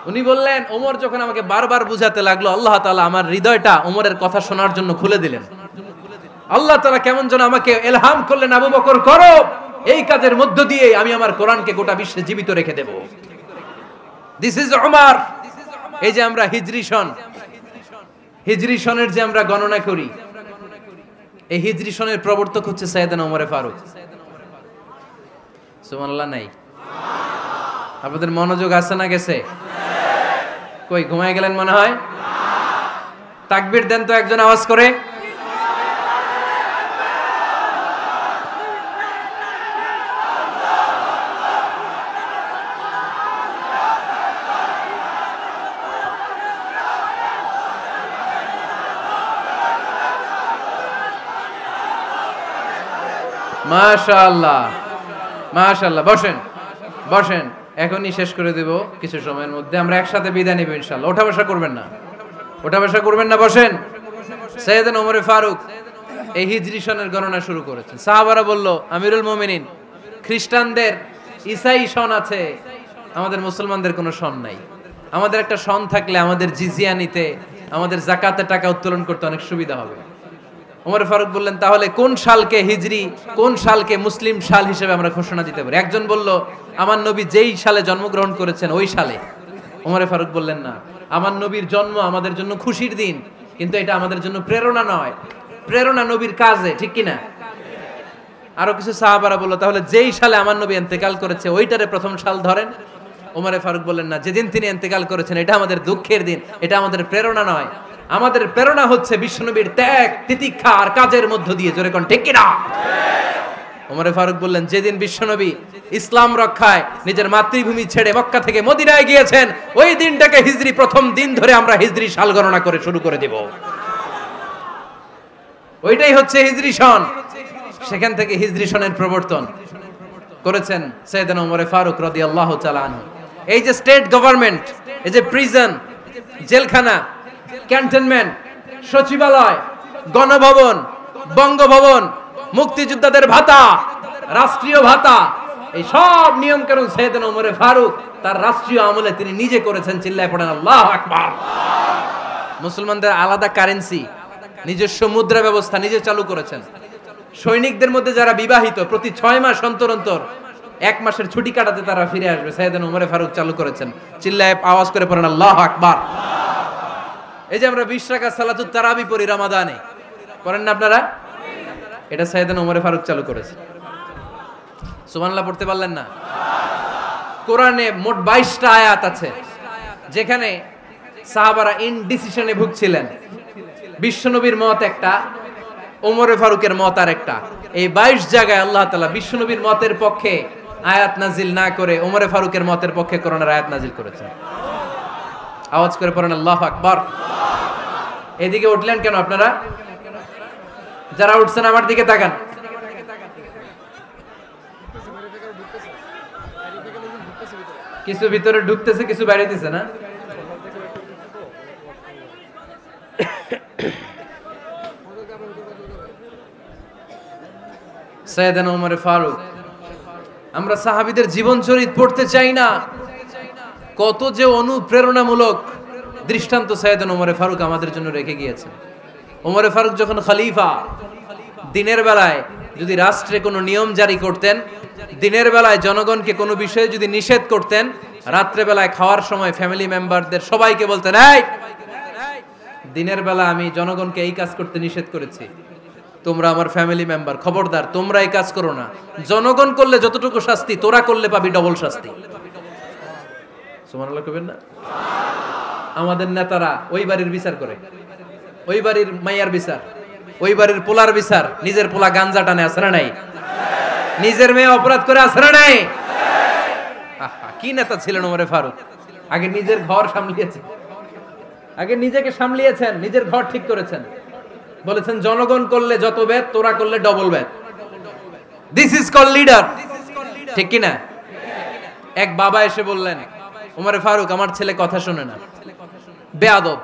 উনি বললেন, ওমর যখন আমাকে বারবার বুঝাতে লাগলো, আল্লাহ তাআলা আমার হৃদয়টা ওমরের কথা শোনার জন্য খুলে দিলেন। আল্লাহ তাআলা কেমন যেন আমাকে ইলহাম করলেন, আবু বকর করো, এই কাজের মধ্য দিয়ে আমি আমার কোরআনকে গোটা বিশ্বে জীবিত রেখে দেব। This is Umar. এই যে আমরা হিজরি সনের যে আমরা গণনা করি, এই হিজরি সনের প্রবর্তক হচ্ছে সাইয়েদনা ওমরে ফারুক। সুবহানাল্লাহ নাই? আপনাদের মনোযোগ আছে না গেছে? কই ঘুমায় গেলেন মনে হয়? তাকবীর দেন তো একজন আওয়াজ করে। মাশাআল্লাহ, মাশাআল্লাহ। বসেন বসেন, এখনই শেষ করে দেব কিছু সময়ের মধ্যে। আমরা একসাথে বিদায় নিব ইনশাআল্লাহ। ওঠা বসা করবেন না, ওঠা বসা করবেন না, বসেন। সাইয়েদনা ওমরে ফারুক এই হিজরি সনের গণনা শুরু করেছেন। সাহাবারা বলল, আমিরুল মুমিনিন, খ্রিস্টানদের ঈসাই সন আছে, আমাদের মুসলমানদের কোনো সন নাই। আমাদের একটা সন থাকলে আমাদের জিজিয়া নিতে, আমাদের যাকাতের টাকা উত্তোলন করতে অনেক সুবিধা হবে। ওমর ফারুক বললেন, তাহলে কোন সালকে হিজরি, কোন সালকে মুসলিম সাল হিসেবে আমরা ঘোষণা দিতে পারি? একজন বলল, আমার নবী যেই সালে জন্মগ্রহণ করেছেন ওই সালে। ওমর ফারুক বললেন, না, আমার নবীর জন্ম আমাদের জন্য খুশির দিন, কিন্তু এটা আমাদের জন্য প্রেরণা নয়। প্রেরণা নবীর কাজে, ঠিক কিনা? আরো কিছু সাহাবারা বলল, তাহলে যেই সালে আমার নবী ইন্তেকাল করেছে ওইটারে প্রথম সাল ধরেন। ওমর ফারুক বললেন, না, যেদিন তিনি ইন্তেকাল করেছেন এটা আমাদের দুঃখের দিন, এটা আমাদের প্রেরণা নয়। আমাদের প্রেরণা হচ্ছে বিশ্বনবীর ত্যাগ, তিতিক্ষা আর কাজের মধ্য দিয়ে। জোরে কোন ঠিক কিনা? ওমর ফারুক বললেন, যেদিন বিশ্বনবী ইসলাম রক্ষায় নিজের মাতৃভূমি ছেড়ে মক্কা থেকে মদিনায় গিয়েছেন ওই দিনটাকে হিজরি প্রথম দিন ধরে আমরা হিজরি সাল গণনা করে শুরু করে দেব। ওইটাই হচ্ছে হিজরি সন। সেখান থেকে হিজরি সনের প্রবর্তন করেছেন সাইয়েদনা ওমর ফারুক রাদিয়াল্লাহু তাআলা আনহু। এই যে স্টেট গভর্নমেন্ট, এই যে প্রিজন, জেলখানা, ক্যান্টনমেন্ট, সচিবালয়, গণভবন, বঙ্গভবন, মুক্তিযোদ্ধাদের ভাতা, রাষ্ট্রীয় ভাতা, এই সব নিয়ম কানুন সাইয়েদনা ওমর ফারুক তার রাষ্ট্রীয় আমলে তিনি নিজে করেছেন। চিল্লায় পড়েন আল্লাহু আকবার। মুসলমানদের আলাদা কারেন্সি, নিজস্ব মুদ্রা ব্যবস্থা নিজে চালু করেছেন। সৈনিকদের মধ্যে যারা বিবাহিত প্রতি 6 মাস অন্তর অন্তর 1 মাসের ছুটি কাটাতে তারা ফিরে আসবে, সাইয়েদনা ওমর ফারুক চালু করেছেন। চিল্লায় আওয়াজ করে পড়েন আল্লাহু আকবার। এই যে আমরা 20 রাকাত সালাতুত তারাবি পড়ি রমাদানে, পড়েন না আপনারা? এটা সাইয়েদনা ওমর ফারুক চালু করেছে। সুবহানাল্লাহ পড়তে পারলেন না? কোরআনে মোট 22টা আয়াত আছে যেখানে সাহাবারা ইনডিসিশনে ভুগছিলেন। বিশ্বনবীর মত একটা, ওমর ফারুকের মত আর একটা। এই 22 জায়গায় আল্লাহ তাআলা বিশ্বনবীর মতের পক্ষে আয়াত নাজিল না করে ওমর ফারুকের মতের পক্ষে কোরআনের আয়াত নাজিল করেছেন। আওয়াজ করে পড়েন আল্লাহু আকবার। এদিকে উঠলেন কেন আপনারা? যারা উঠছেন আমার দিকে তাকান। কিছু ভিতরে ঢুকতেছে, কিছু বাইরে দিছে না? সাইয়েদনা ওমর ফারুক, আমরা সাহাবীদের জীবন চরিত পড়তে চাই না, কত যে অনুপ্রেরণামূলক দৃষ্টান্ত সাইয়েদনা ওমর ফারুক আমাদের জন্য রেখে গিয়েছেন। ওমর ফারুক যখন খলিফা, দিনের বেলায় যদি রাষ্ট্রে কোনো নিয়ম জারি করতেন, দিনের বেলায় জনগণকে কোনো বিষয়ে যদি নিষেধ করতেন, রাত্রে বেলায় খাওয়ার সময় ফ্যামিলি মেম্বারদের সবাইকে বলতেন, এই দিনের বেলা আমি জনগণকে এই কাজ করতে নিষেধ করেছি, তোমরা আমার ফ্যামিলি মেম্বার, খবরদার তোমরা এই কাজ করো না। জনগণ করলে যতটুকু শাস্তি, তোরা করলে পাবি ডবল শাস্তি। সুবহানাল্লাহ কইবেন না? আমাদের নেতারা ওই বাড়ির বিচার করে, ওই বাড়ির মাইয়ার বিচার, ওই বাড়ির পোলার বিচার, নিজের পোলা গাঞ্জা টানে, আছে না নাই? নিজের মেয়ে অপরাধ করে, আছে না নাই? কি নেতা ছিলেন ওমর ফারুক! আগে নিজের ঘর সামলিয়েছেন, আগে নিজেকে সামলিয়েছেন, নিজের ঘর ঠিক করেছেন। বলেছেন জনগণ করলে যত বেদ, তোরা করলে double Veda. This is call leader, ঠিক কি না? এক বাবা এসে বললেন, ওমর ফারুক আমার ছেলে কথা শোনে না, বেয়াদব।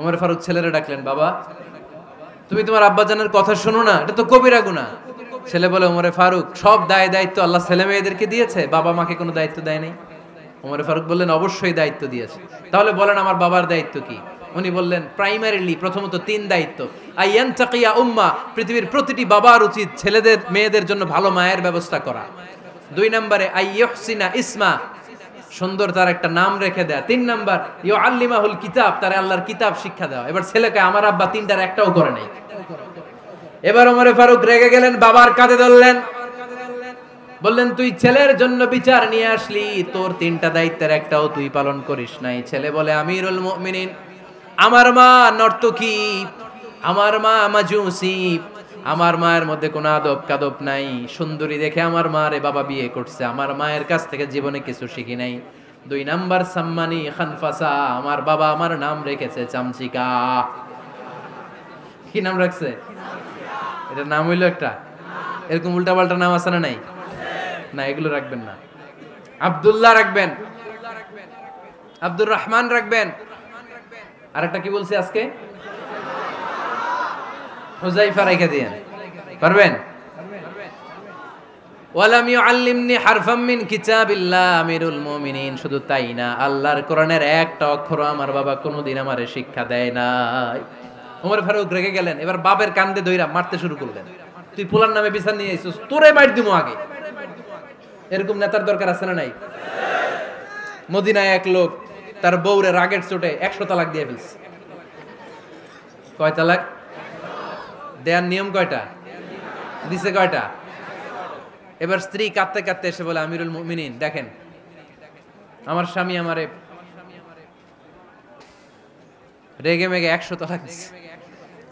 ওমর ফারুক ছেলেরে ডাকলেন, বাবা তুমি তোমার আব্বাজানের কথা শোনো না, এটা তো কবিরা গুনাহ। ছেলে বলে, ওমর ফারুক সব দায় দায়িত্ব আল্লাহ ছেলে মেয়েদেরকে দিয়েছে, বাবা মাকে কোনো দায়িত্ব দেয় নাই। ওমর ফারুক বললেন, অবশ্যই দায়িত্ব দিয়েছে। তাহলে বলেন আমার বাবার দায়িত্ব কি? উনি বললেন, প্রাইমারিলি প্রথমত 3 দায়িত্ব। আইয়ানতাকিয়া উম্মাহ, পৃথিবীর প্রতিটি বাবার উচিত ছেলেদের মেয়েদের জন্য ভালো মায়ের ব্যবস্থা করা। 2 নম্বরে আইয়ুহসিনা ইসমা, সুন্দর তার একটা নাম রেখে দেয়া। 3 নাম্বার ইউআল্লিমাহুল কিতাব, তার আল্লাহর কিতাব শিক্ষা দেওয়া। এবার ছেলেকে আমার আব্বা 3টার একটাও করে নাই। এবার ওমর ফারুক রেগে গেলেন, বাবার কাঁধে ধরলেন, বললেন তুই ছেলের জন্য বিচার নিয়ে আসলি, তোর 3টা দায়িত্বের একটাও তুই পালন করিস নাই। ছেলে বলে, আমিরুল মুমিনিন, আমার মা নর্তকী, আমার মা মাজুসি, আমার মায়ের মধ্যে কোনো আদব কাদব নাই, সুন্দরী দেখে আমার মারে বাবা বিয়ে করছে, আমার মায়ের কাছ থেকে জীবনে কিছু শিখি নাই। 2 নাম্বার সাম্মানি খানফাসা, আমার বাবা আমার নাম রেখেছে চামচিকা। কি নাম রাখছে? এটা নাম হইলো একটা, এরকম উল্টাপাল্টা নাম আছে না নাই? না, এগুলো রাখবেন না। আব্দুল্লাহ রাখবেন, আব্দুর রহমান রাখবেন। আরেকটা কি বলছি আজকে? হুজাইফা রেখে দিয়েন, পারবেন? ওয়ালাম ইউআল্লিমনি হারফাম মিন কিতাবিল্লাহ আমিরুল মুমিনিন, শুধু তাই না, আল্লাহর কোরআনের একটা অক্ষর আমার বাবা কোনোদিন আমারে শিক্ষা দেয় নাই। ওমর ফারুক রেগে গেলেন, এবার বাপের কান্দে ধইরা মারতে শুরু করলেন। তুই পোলার নামে বিচার নিয়ে আইছিস, তোরে মার দিমু আগে। এরকম নেতার দরকার আছে না নাই? মদিনায় এক লোক তার বউরে রাগের চোটে 100 তালাক দিয়ে ফেলছে। কয় তালাক দেয়ার নিয়ম কয়টা? দিছে কয়টা? এবার স্ত্রী কাঁদতে কাঁদতে এসে বলে, আমিরুল মুমিনিন দেখেন, আমার স্বামী আমারে রেগে মেগে 100 তালাক দিছে।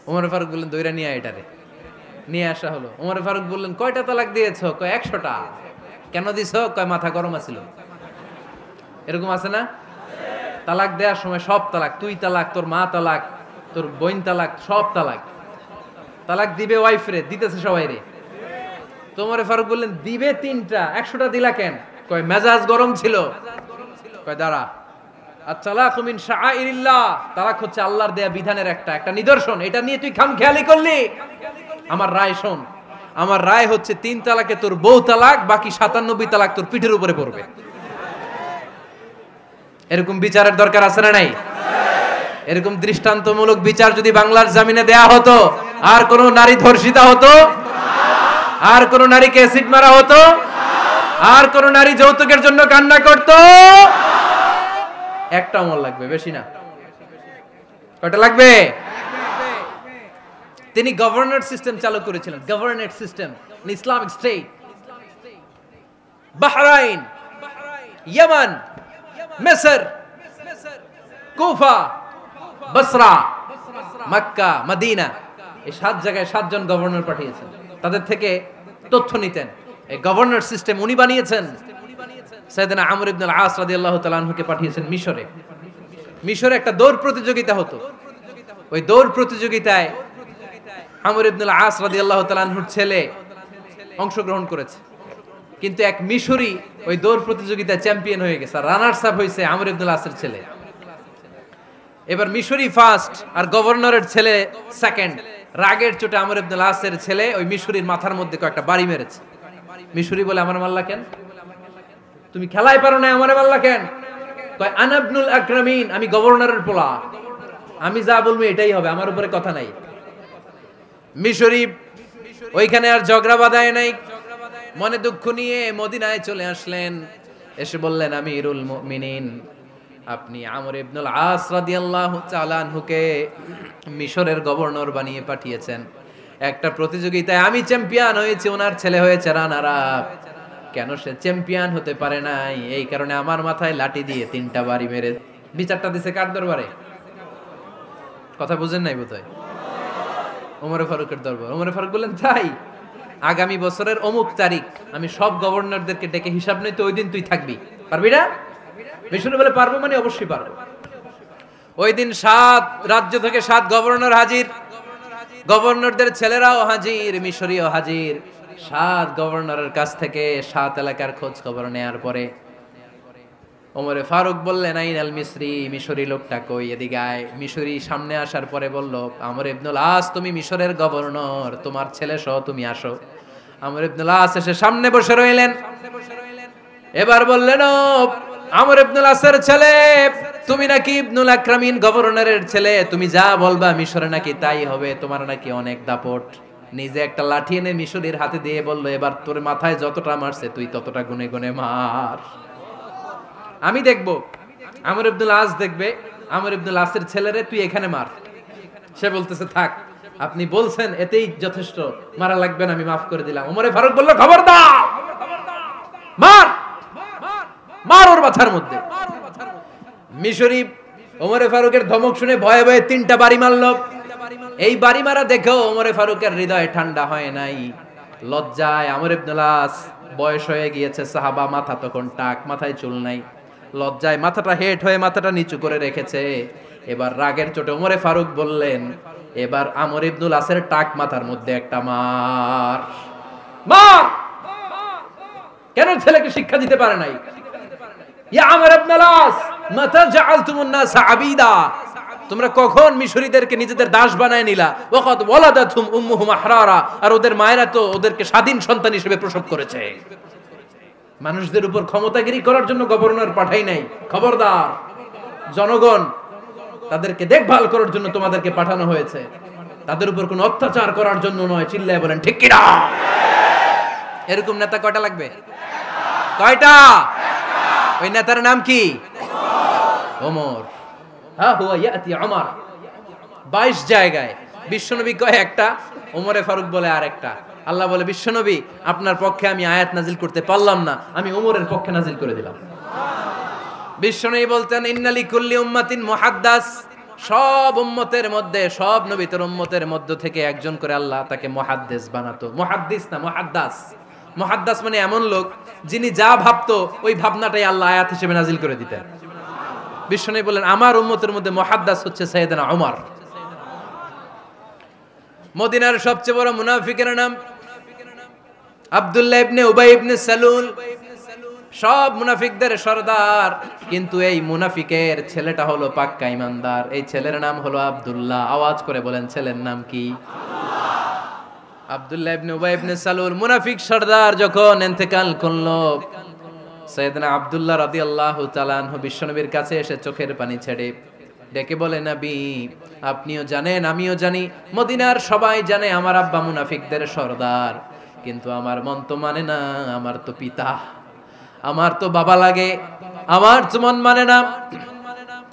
ওমর ফারুক বললেন, দইরা নিয়ে এটারে। নিয়ে আসা হলো। ওমর ফারুক বললেন, কয়টা তালাক দিয়েছো? কয় 100টা। কেন দিছো? কয় মাথা গরম আছিল। এরকম আছে না? তালাক দেওয়ার সময় সব তালাক, তুই তালাক, তোর মা তালাক, তোর বোন তালাক, সব তালাক। তালাক দিবে ওয়াইফ রে, দিতেছে সবাই রে। তোমারে ফারুক বললেন, দিবে 3টা, 100টা দিলা কেন? কয় মেজাজ গরম ছিল। কয় দাঁড়া, আত-তালাকু মিন শাআইরিল্লাহ, তালাক হচ্ছে আল্লাহর দেয়া বিধানের একটা নিদর্শন, এটা নিয়ে তুই খামখেয়ালি করলি। আমার রায় শোন, আমার রায় হচ্ছে 3 তালাকে তোর বউ তালাক, বাকি 97 তালাক তোর পিঠের উপরে পড়বে। এরকম বিচারের দরকার আছে না নাই? এরকম দৃষ্টান্তমূলক বিচার যদি বাংলার জমিনে দেয়া হতো, আর কোন নারী ধর্ষিতা হতো, আর কোন নারীকে অ্যাসিড মারা হতো, আর কোন নারী যৌতুকের জন্য কান্না করত? একটা আমল লাগবে, বেশি না। কয়টা লাগবে? তিনি গভর্নর সিস্টেম চালু করেছিলেন, governor system, Islamic state. Bahrain, Yemen, মিসর, কুফা, বসরা, মক্কা, মদিনা, এই 7 জায়গায় 7 জন গভর্নর পাঠিয়েছেন। তাদের থেকে তথ্য নিতেন। এই গভর্নর সিস্টেম উনি বানিয়েছেন। সাইয়েদনা আমর ইবনে আল-আস রাদিয়াল্লাহু তাআলা আনহুকে পাঠিয়েছেন মিশরে। মিশরে একটা দৌড় প্রতিযোগিতা হতো। ওই দৌড় প্রতিযোগিতায় আমর ইবনে আল-আস রাদিয়াল্লাহু তাআলা আনহুর ছেলে অংশগ্রহণ করেছে, কিন্তু এক মিশরি ওই দৌড় প্রতিযোগিতায় চ্যাম্পিয়ন হয়ে গেছে। রানার্স আপ হয়েছে আমর ইবনে আল-আসের ছেলে। এবার মিশরি ফার্স্ট আর গভর্নরের ছেলে সেকেন্ড। রাগের চোটে আমর ইবনে আল-আসের ছেলে ওই মিশরির মাথার মধ্যে কয়েকটা বাড়ি মেরেছে। মিশরি বলে, আমার মারলা কেন? তুমি খেলায় পারো না, আমারে মারলা কেন? কয় আনা ইবনুল আকরামিন, আমি গভর্নরের পোলা, আমি যা বলবো এটাই হবে, আমার উপরে কথা নাই। মিশরি ওইখানে আর ঝগড়া বাঁধায় নাই, মনে দুঃখ নিয়ে মদিনায় চলে আসলেন। এসে বললেন, আমিরুল মুমিনিন, আপনি আমর ইবনুল আস রাদিয়াল্লাহু তাআলা আনহুকে মিশরের গভর্নর বানিয়ে পাঠিয়েছেন। একটা প্রতিযোগিতায় আমি চ্যাম্পিয়ন হয়েছি, ওনার ছেলে হয়েছে রানার আপ। কেন সে চ্যাম্পিয়ন হতে পারে নাই? এই কারণে আমার মাথায় লাঠি দিয়ে 3টা বাড়ি মেরে। বিচারটা দিছে কার দরবারে? কথা বুঝেন নাই বোধহয়? ওমর ফারুকের দরবার। ওমর ফারুক বললেন, তাই আগামী বছরের অমুক তারিখ আমি সব গভর্নরদেরকে ডেকে হিসাব নেই, তো ওই দিন তুই থাকবি, পারবি না? মিশরে বলে, পারবো মানে অবশ্যই পারবো। ওই দিন 7 রাজ্য থেকে 7 গভর্নর হাজির, গভর্নরদের ছেলেরাও হাজির, মিশরীয় হাজির। 7 গভর্নরের কাছ থেকে 7 এলাকার খোঁজ খবর নেয়ার পরে ওমরে ফারুক বললেন, আইনাল মিসরি, মিশরি লোকটা কই, এদিকে আয়। মিশরি সামনে আসার পরে বলল, আমর ইবনুল আস, তুমি মিশরের গভর্নর, তোমার ছেলে সহ তুমি আসো। আমর ইবনুল আস এসে সামনে বসে রইলেন। এবার বললেন, ও আমর ইবনুল আসের ছেলে, তুমি নাকি ইবনুল আকরামিন গভর্নরের ছেলে, তুমি যা বলবা মিশরে নাকি তাই হবে, তোমার নাকি অনেক দাপট। নিজে একটা লাঠি এনে মিশরীর হাতে দিয়ে বলল, এবার তোর মাথায় যতটা মারছে তুই ততটা গুনে গুনে মার, আমি দেখবো। আমর ইবনুল আস দেখবে, আমর ইবনুল আসের ছেলেরে তুই এখানে মার। সে বলতেছে, থাক, আপনি বলছেন এতেই যথেষ্ট, মারা লাগবে না, আমি মাফ করে দিলাম। ওমরে ফারুক বলল, খবরদার, মার, মার ওর মাথার মধ্যে। মিশরি ওমরে ফারুকের ধমক শুনে ভয়ে ভয়ে 3টা বাড়ি মারল। এই বাড়ি মারা দেখেও ওমরে ফারুকের হৃদয় ঠান্ডা হয় নাই। লজ্জায় আমর ইবনুল আস, বয়স হয়ে গিয়েছে সাহাবা, মাথা তখন টাক, মাথায় চুল নাই, লজ্জায় মাথাটা হেট হয়ে মাথাটা নিচু করে রেখেছে। এবার রাগের চোটে ওমরে ফারুক বললেন, এবার আমর ইবনুল আসের টাক মাথার মধ্যে একটা মার, মার। কেন ছেলেকে শিক্ষা দিতে পারে নাই? ইয়া আমর ইবনুল আস, মাতা জাআলতুমুন নাস আবিদা, তোমরা কখন মিশরীদেরকে নিজেদের দাস বানায় নিলা? ওয়াকাদ ওয়ালাদাতুম উম্মুহুম আহরারা, আর ওদের মায়েরা তো ওদেরকে স্বাধীন সন্তান হিসেবে প্রসব করেছে। মানুষদের উপর ক্ষমতাগিরি করার জন্য গভর্নর পাঠাই নাই। খবরদার, জনগণ তাদেরকে দেখভাল করার জন্য তোমাদেরকে পাঠানো হয়েছে, তাদের উপর কোনো অত্যাচার করার জন্য নয়। চিল্লায় বলেন ঠিক কিনা? এরকম নেতা কয়টা লাগবে? কয়টা? ওই নেতার নাম কি? ওমর। হ্যাঁ, হুয়া ইয়াতি ওমর। 22 জায়গায় বিশ্বনবী কয় একটা, ওমরে ফারুক বলে আরেকটা। আল্লাহ বলে, বিশ্বনবী আপনার পক্ষে আমি আয়াত নাজিল করতে পারলাম না, আমি ওমরের পক্ষে নাজিল করে দিলাম। বিশ্বনবী বলতেন, ইন্নালি কুল্লি উম্মাতিন মুহাদ্দাস, সব উম্মতের মধ্যে, সব নবীর উম্মতের মধ্য থেকে একজন করে আল্লাহ তাকে মুহাদ্দিস বানাতো। মুহাদ্দিস না, মুহাদ্দাস। মুহাদ্দাস মানে এমন লোক যিনি যা ভাবতো ওই ভাবনাটাই আল্লাহ আয়াত হিসেবে নাজিল করে দিতেন। বিশ্বনবী বলেন, আমার উম্মতের মধ্যে মুহাদ্দাস হচ্ছে সাইয়েদনা ওমর। মদিনার সবচেয়ে বড় মুনাফিকের নাম আব্দুল্লাহ ইবনে উবাই ইবনে সালুল। সব মুনাফিকদের সরদার, কিন্তু এই মুনাফিকের ছেলেটা হলো পাক্কা ইমানদার। এই ছেলের নাম হলো আব্দুল্লাহ। আওয়াজ করে বলেন, ছেলের নাম কি? আব্দুল্লাহ ইবনে উবাই ইবনে সালুল। মুনাফিক সরদার যখন ইন্তেকাল করলো, সাইয়েদনা আব্দুল্লাহ রাদিয়াল্লাহু তাআলা আনহু বিশ্বনবীর কাছে এসে চোখের পানি ছেড়ে ডেকে বলে, নবী আপনিও জানেন, আমিও জানি, মদিনার সবাই জানে আমার আব্বা মুনাফিকদের সরদার, কিন্তু আমার মন তো মানে না, আমার তো পিতা, আমার তো বাবা লাগে, আমার তো মন মানে না।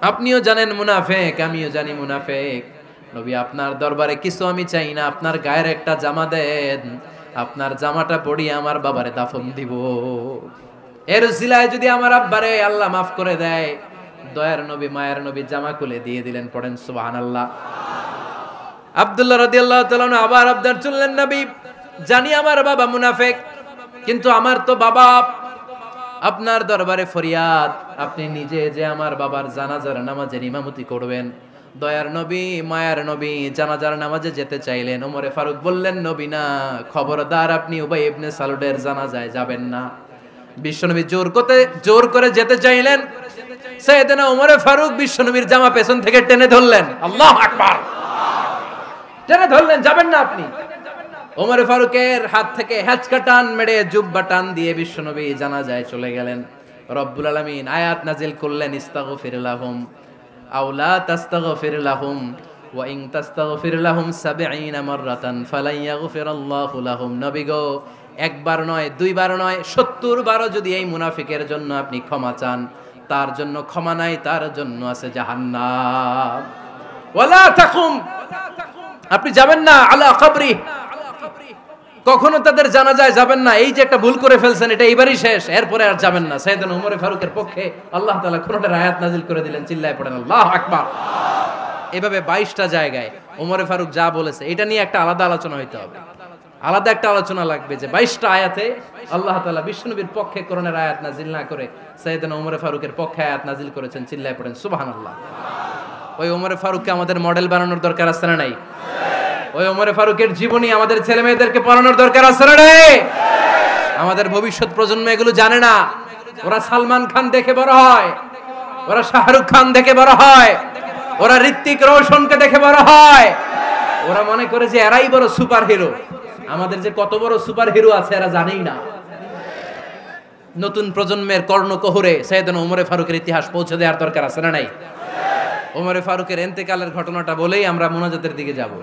আপনিও জানেন মুনাফিক, আমিও জানি মুনাফিক। নবী আপনার দরবারে কিছু আমি চাই না, আপনার গায়ের একটা জামা দেন, আপনার জামাটা পরিয়ে আমার বাবারে দাফন দিব। এর উসিলায় যদি আমার আব্বারে আল্লাহ মাফ করে দেয়, দয়ার নবী মায়ের নবী জামা খুলে দিয়ে দিলেন। পড়েন সুবহানাল্লাহ। আব্দুল্লাহ রাদিয়াল্লাহু তাআলা আবার আবদার চললেন, নবী জানি আমার বাবা মুনাফিক, কিন্তু আমার তো বাবা, আপনার দরবারে ফরিয়াদ, আপনি নিজে যে আমার বাবার জানাজার নামাজের ইমামতি করবেন। দয়ার নবী মায়ার নবী জানাজার নামাজে যেতে চাইলেন। ওমরে ফারুক বললেন, নবী না, খবরদার আপনি উবাই ইবনে সালুলের জানাজায় যাবেন না। বিশ্বনবী জোর করে যেতে চাইলেন। সাইয়েদনা ওমরে ফারুক বিশ্বনবীর জামা পেছন থেকে টেনে ধরলেন। আল্লাহু আকবার। টেনে ধরলেন, যাবেন না আপনি। ওমরে ফারুকের হাত থেকে হ্যাচকা টান মেরে জুব্বা টান দিয়ে বিশ্বনবী জানাজায় চলে গেলেন। রব্বুল আলামিন আয়াত নাজিল করলেন, ইস্তাগফির লাহুম আও লা তাস্তাগফির লাহুম ওয়া ইন তাস্তাগফির লাহুম ৭০ মাররাতান ফালান ইয়াগফিরাল্লাহু লাহুম। নবী গো, একবার নয়, দুইবার নয়, ৭০ বারও যদি এই মুনাফিকের জন্য আপনি ক্ষমা চান, তার জন্য ক্ষমা নাই, তার জন্য আছে জাহান্নাম। ওয়ালা তাকুম, আপনি যাবেন না আলা কবরি, কখনো তাদের জানাজায় যাবেন না। এই যে একটা ভুল করে ফেলছেন, এটা এবারই শেষ, এরপরে আর যাবেন না। সাইয়েদনা ওমরে ফারুকের পক্ষে আল্লাহ তাআলা কোরআনের আয়াত নাজিল করে দিলেন। চিল্লায় পড়েন আল্লাহু আকবার। এভাবে 22টা জায়গায় ওমরে ফারুক যা বলেছে, এটা নিয়ে একটা আলাদা আলোচনা হইতে হবে। আলাদা একটা আলোচনা লাগবে যে 22টা আয়াতে আল্লাহ তাআলা বিশ্বনবীর পক্ষে কোরআনের আয়াত নাজিল না করে সাইয়েদনা ওমরে ফারুকের পক্ষে আয়াত নাজিল করেছেন। চিল্লায় পড়েন সুবহানাল্লাহ। ওই ওমরে ফারুককে আমাদের মডেল বানানোর দরকার আছে না নাই? ওই ওমরে ফারুকের জীবনী আমাদের ছেলে মেয়েদেরকে পড়ানোর দরকার আছে না নাই? আমাদের ভবিষ্যৎ প্রজন্ম এগুলো জানে না। ওরা সালমান খান দেখে বড় হয়, ওরা শাহরুখ খান দেখে বড় হয়, ওরা ঋত্বিক রোশনকে দেখে বড় হয়, ওরা মনে করে যে এরাই বড় সুপার হিরো। আমাদের যে কত বড় সুপার হিরো আছে এরা জানেই না। নতুন প্রজন্মের কর্ণকোহরে সাইয়েদনা ওমরে ফারুকের ইতিহাস পৌঁছে দেওয়ার দরকার আছে না নাই? ওমরে ফারুকের ইন্তেকালের ঘটনাটা বলেই আমরা মুনাজাতের দিকে যাব।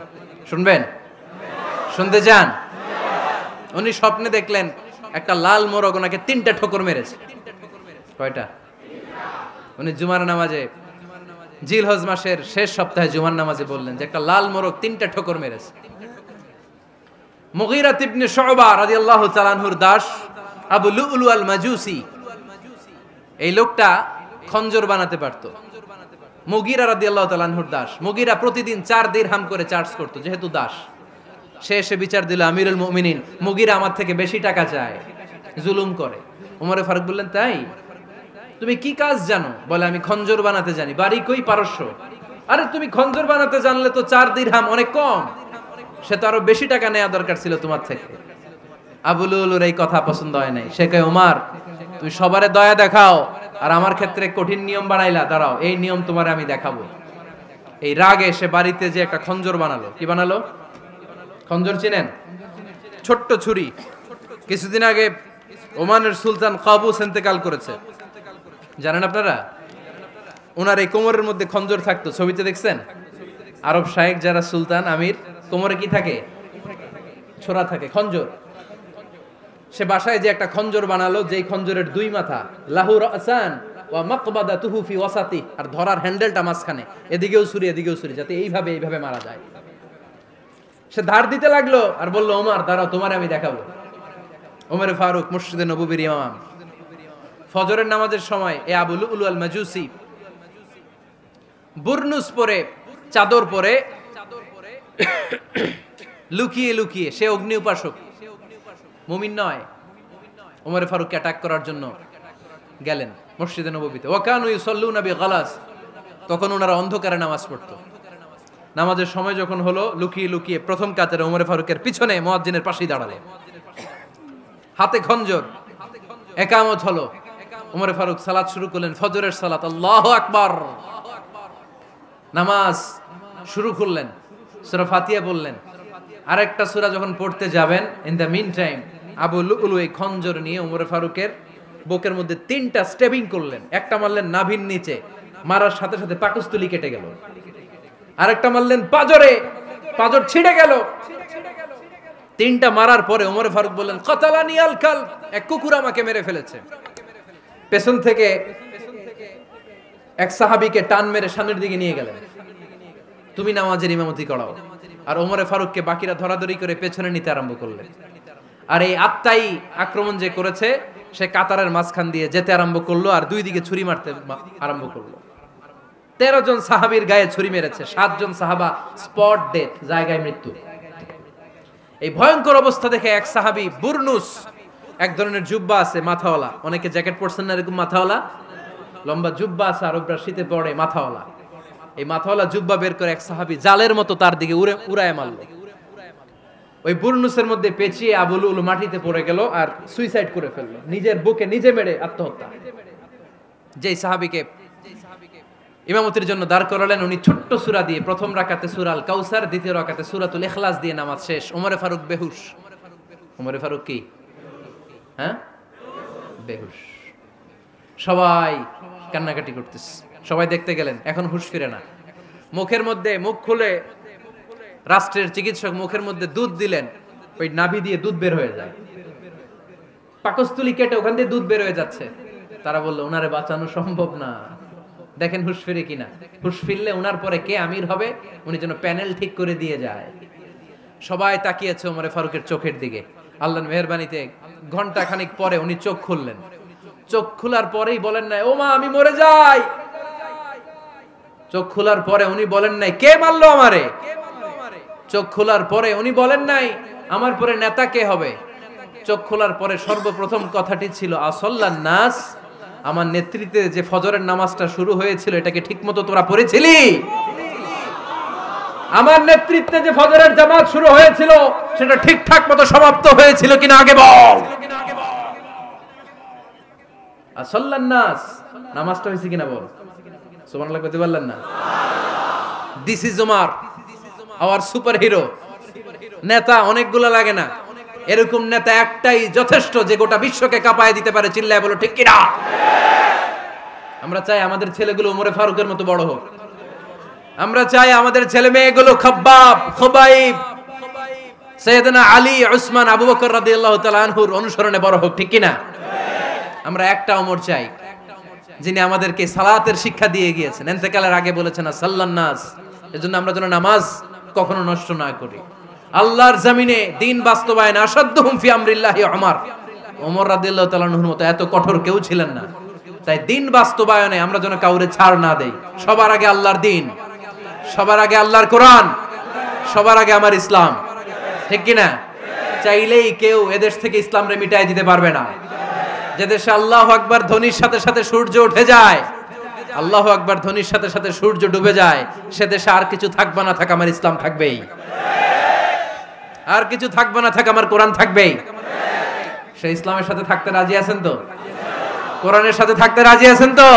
শুনবেন? শুনতে চান? উনি স্বপ্নে দেখলেন একটা লাল মোরগ ওনাকে 3টা ঠোকর মেরেছে। কয়টা? উনি জুমার নামাজে, জিলহজ মাসের শেষ সপ্তাহে জুমার নামাজে বললেন যে একটা লাল মোরগ 3টা ঠোকর মেরেছে। মুগীরা ইবনে শুবা রাদিয়াল্লাহু তাআলা আনহুর দাস আবু লুলু আল মাজুসি, এই লোকটা খঞ্জর বানাতে পারতো। মুগীরা রাদিয়াল্লাহু তাআলা আনহুর দাস। মুগীরা প্রতিদিন 4 দিরহাম করে চার্জ করতো, যেহেতু দাস। সে এসে বিচার দিল, আমিরুল মুমিনিন, মুগীরা আমার থেকে বেশি টাকা চায়, জুলুম করে। ওমরে ফারুক বললেন, তাই? তুমি কি কাজ জানো? বলে, আমি খঞ্জর বানাতে জানি। বাড়ি কই? পারস্য। আরে তুমি খঞ্জর বানাতে জানলে তো 4 দিরহাম অনেক কম, সে তো আরো বেশি টাকা নেওয়া দরকার ছিল তোমার থেকে। আবু লুলুর এই কথা পছন্দ হয় নাই। সে কয়, ওমর তুমি সবারে দয়া দেখাও আর আমার ক্ষেত্রে কঠিন নিয়ম বানাইলা, দাঁড়াও এই নিয়ম তোমারে আমি দেখাবো। এই রাগে সে বাড়িতে যে একটা খঞ্জর বানালো। কি বানালো? খঞ্জর চিনেন? ছোট্ট ছুরি। কিছুদিন আগে ওমানের সুলতান কাবুস ইন্তেকাল করেছে, জানেন আপনারা? ওনার এই কোমরের মধ্যে খঞ্জর থাকতো, ছবিতে দেখছেন? আরব শায়েখ যারা সুলতান আমির, কোমরে কি থাকে? ছোরা থাকে, খঞ্জর। সে বাসায় যে একটা খঞ্জর বানালো, যেই খঞ্জরের দুই মাথা, লাহু রাসান ওয়া মাকবাদাতুহু ফি ওয়াসাতি, আর ধরার হ্যান্ডেলটা মাঝখানে, এদিকেও ছুরি এদিকেও ছুরি, যাতে এইভাবে মারা যায়। সে ধার দিতে লাগলো আর বলল, ওমর দাঁড়াও, তোমারে আমি দেখাবো। ওমরে ফারুক মসজিদে নববীর ইমাম, ফজরের নামাজের সময় এ আবু লুলু আল মাজুসি বুরনুস পরে, চাদর পরে, লুকিয়ে লুকিয়ে, সে অগ্নি উপাসক, মুমিন নয়। ওমরে ফারুককে অ্যাটাক করার জন্য গেলেন মসজিদে নববীতে। ওয়াকানু ইউসাল্লুনা বিগালাস, তখন ওনারা অন্ধকারে নামাজ পড়তো। নামাজের সময় যখন হলো, লুকিয়ে লুকিয়ে প্রথম কাতারে ওমরে ফারুকের পিছনে মুয়াজ্জিনের পাশেই দাঁড়ালেন, হাতে খঞ্জর। একামত হলো, ওমরে ফারুক সালাত শুরু করলেন, ফজরের সালাত, আল্লাহু আকবার। নামাজ শুরু করলেন, সূরা ফাতিহা বললেন। আরেকটা সূরা যখন পড়তে যাবেন, in the mean time Abu Lulu এই খঞ্জর নিয়ে ওমরে ফারুকের বুকের মধ্যে 3টা স্টেবিং করলেন। একটা মারলেন নাভির নিচে, মারার সাথে সাথে পাকস্থলী কেটে গেল। আরেকটা মারলেন পাজরে, পাজর ছিঁড়ে গেল। 3টা মারার পরে ওমরে ফারুক বললেন, কাতালানি আল কালব, এক কুকুর আমাকে মেরে ফেলেছে। পেছন থেকে এক সাহাবীকে টান মেরে সামনের দিকে নিয়ে গেলেন, তুমি নামাজের ইমামতি করাও। আর ওমরে ফারুককে বাকিরা ধরাধরি করে পেছনে নিতে আরম্ভ করলেন। আর এই আত্মাই আক্রমণ যে করেছে, সে কাতারের মাঝখান দিয়ে যেতে আরম্ভ করলো আর দুই দিকে ছুরি মারতে আরম্ভ করলো। 13 জন সাহাবীর গায়ে ছুরি মেরেছে, 7 জন সাহাবা স্পট ডেথ, জায়গায় মৃত্যু। এই ভয়ঙ্কর অবস্থা দেখে এক সাহাবী বুরনুস, এক ধরনের জুব্বা আছে মাথাওয়ালা, অনেকে জ্যাকেট পরছেন না এরকম মাথাওয়ালা, লম্বা জুব্বা আছে, আরবরা শীতে পরে মাথাওয়ালা, এই মাথাওয়ালা জুব্বা বের করে এক সাহাবী জালের মতো তার দিকে উড়ায় মারল। ওই বুরনুসের মধ্যে পেঁচিয়ে আবু লুলু মাটিতে পড়ে গেল আর সুইসাইড করে ফেললো, নিজের বুকে নিজে মেরে আত্মহত্যা। যেই সাহাবীকে ইমামতির জন্য দাঁড় করালেন, উনি ছোট্ট সূরা দিয়ে, প্রথম রাকাতে সূরা আল কাউসার, দ্বিতীয় রাকাতে সূরাতুল ইখলাস দিয়ে নামাজ শেষ। ওমরে ফারুক বেহুশ। ওমরে ফারুক কি? হ্যাঁ, বেহুশ। সবাই কান্নাকাটি করতেছে, সবাই দেখতে গেলেন, এখন হুঁশ ফিরে না। মুখের মধ্যে, মুখ খুলে রাষ্ট্রের চিকিৎসক মুখের মধ্যে দুধ দিলেন, ওই নাভি দিয়ে দুধ বের হয়ে যায়, পাকস্থলী কেটে ওখান দিয়ে দুধ বের হয়ে যাচ্ছে। তারা বললো, ওনারে বাঁচানো সম্ভব না, দেখেন হুঁশ ফিরে কিনা। হুঁশ ফিরলে ওনার পরে কে আমির হবে, উনি যেন প্যানেল ঠিক করে দিয়ে যায়। সবাই তাকিয়েছে ওমরে ফারুকের চোখের দিকে। আল্লাহর মেহেরবানিতে ঘন্টা খানিক পরে উনি চোখ খুললেন। চোখ খোলার পরেই বলেন নাই, ও মা আমি মরে যাই। চোখ খোলার পরে উনি বলেন নাই, কে মারলো আমারে। চোখ খোলার পরে উনি বলেন নাই, আমার পরে নেতা কে হবে। চোখ খোলার পরে সর্বপ্রথম কথাটি ছিল, আসল্লান নাস, আমার নেতৃত্বে যে ফজরের নামাজটা শুরু হয়েছিল, এটাকে ঠিকমতো তোরা পড়েছিলি? আমার নেতৃত্বে যে ফজরের জামাত শুরু হয়েছিল, সেটা ঠিকঠাক মতো সমাপ্ত হয়েছিল কিনা আগে বল। আসল্লান নাস, নামাজটা হয়েছে কিনা বল। সুবহানাল্লাহ কইতে পারলেন না? This is Omar, hour super hero. নেতা অনেকগুলো লাগে না, এরকম নেতা একটাই যথেষ্ট, যে গোটা বিশ্বকে কাঁপায় দিতে পারে। চিল্লায় বলো ঠিক কিনা? আমরা চাই আমাদের ছেলেগুলো ওমরে ফারুকের মতো বড় হোক। আমরা চাই আমাদের ছেলে মেয়েগুলো খাব্বাব, খুবাইব, সাইয়েদনা আলী, উসমান, আবু বকর রাদিয়াল্লাহু তাআলা আনহুর অনুসরণে বড় হোক, ঠিক কিনা? আমরা একটা ওমর চাই, যিনি আমাদেরকে সালাতের শিক্ষা দিয়ে গিয়েছেন, ইন্তেকালের আগে বলেছেন সাল্লান নাস। এজন্য আমরা যেন নামাজ কখনো নষ্ট না করি। আল্লাহর জমিনে দিন বাস্তবায়ন আসাদ্দুহুম ফি আমরিল্লাহি ওমর। ওমর রাদিয়াল্লাহু তাআলা আনহুর মতো এত কঠোর কেউ ছিলেন না। তাই দিন বাস্তবায়নে আমরা যেন কাউরে ছাড় না দেই। সবার আগে আল্লাহর দিন, সবার আগে আল্লাহর কোরআন, সবার আগে আমার ইসলাম, ঠিক কিনা? চাইলেই কেউ এদেশ থেকে ইসলামরে মিটাই দিতে পারবে না। যে দেশে আল্লাহু আকবার ধ্বনির সাথে সাথে সূর্য উঠে যায়, আল্লাহু আকবার ধ্বনির সাথে সাথে সূর্য ডুবে যায়, সে দেশে আর কিছু থাকবে না থাক, আমার ইসলাম থাকবেই। আর কিছু থাকবে না থাক, আমার কোরআন থাকবেই। সে ইসলামের সাথে থাকতে রাজি আছেন তো? কোরআনের সাথে থাকতে রাজি আছেন তো?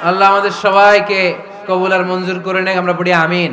আল্লাহ আমাদের সবাইকে কবুল আর মঞ্জুর করে নেক, আমরা পড়ি আমিন।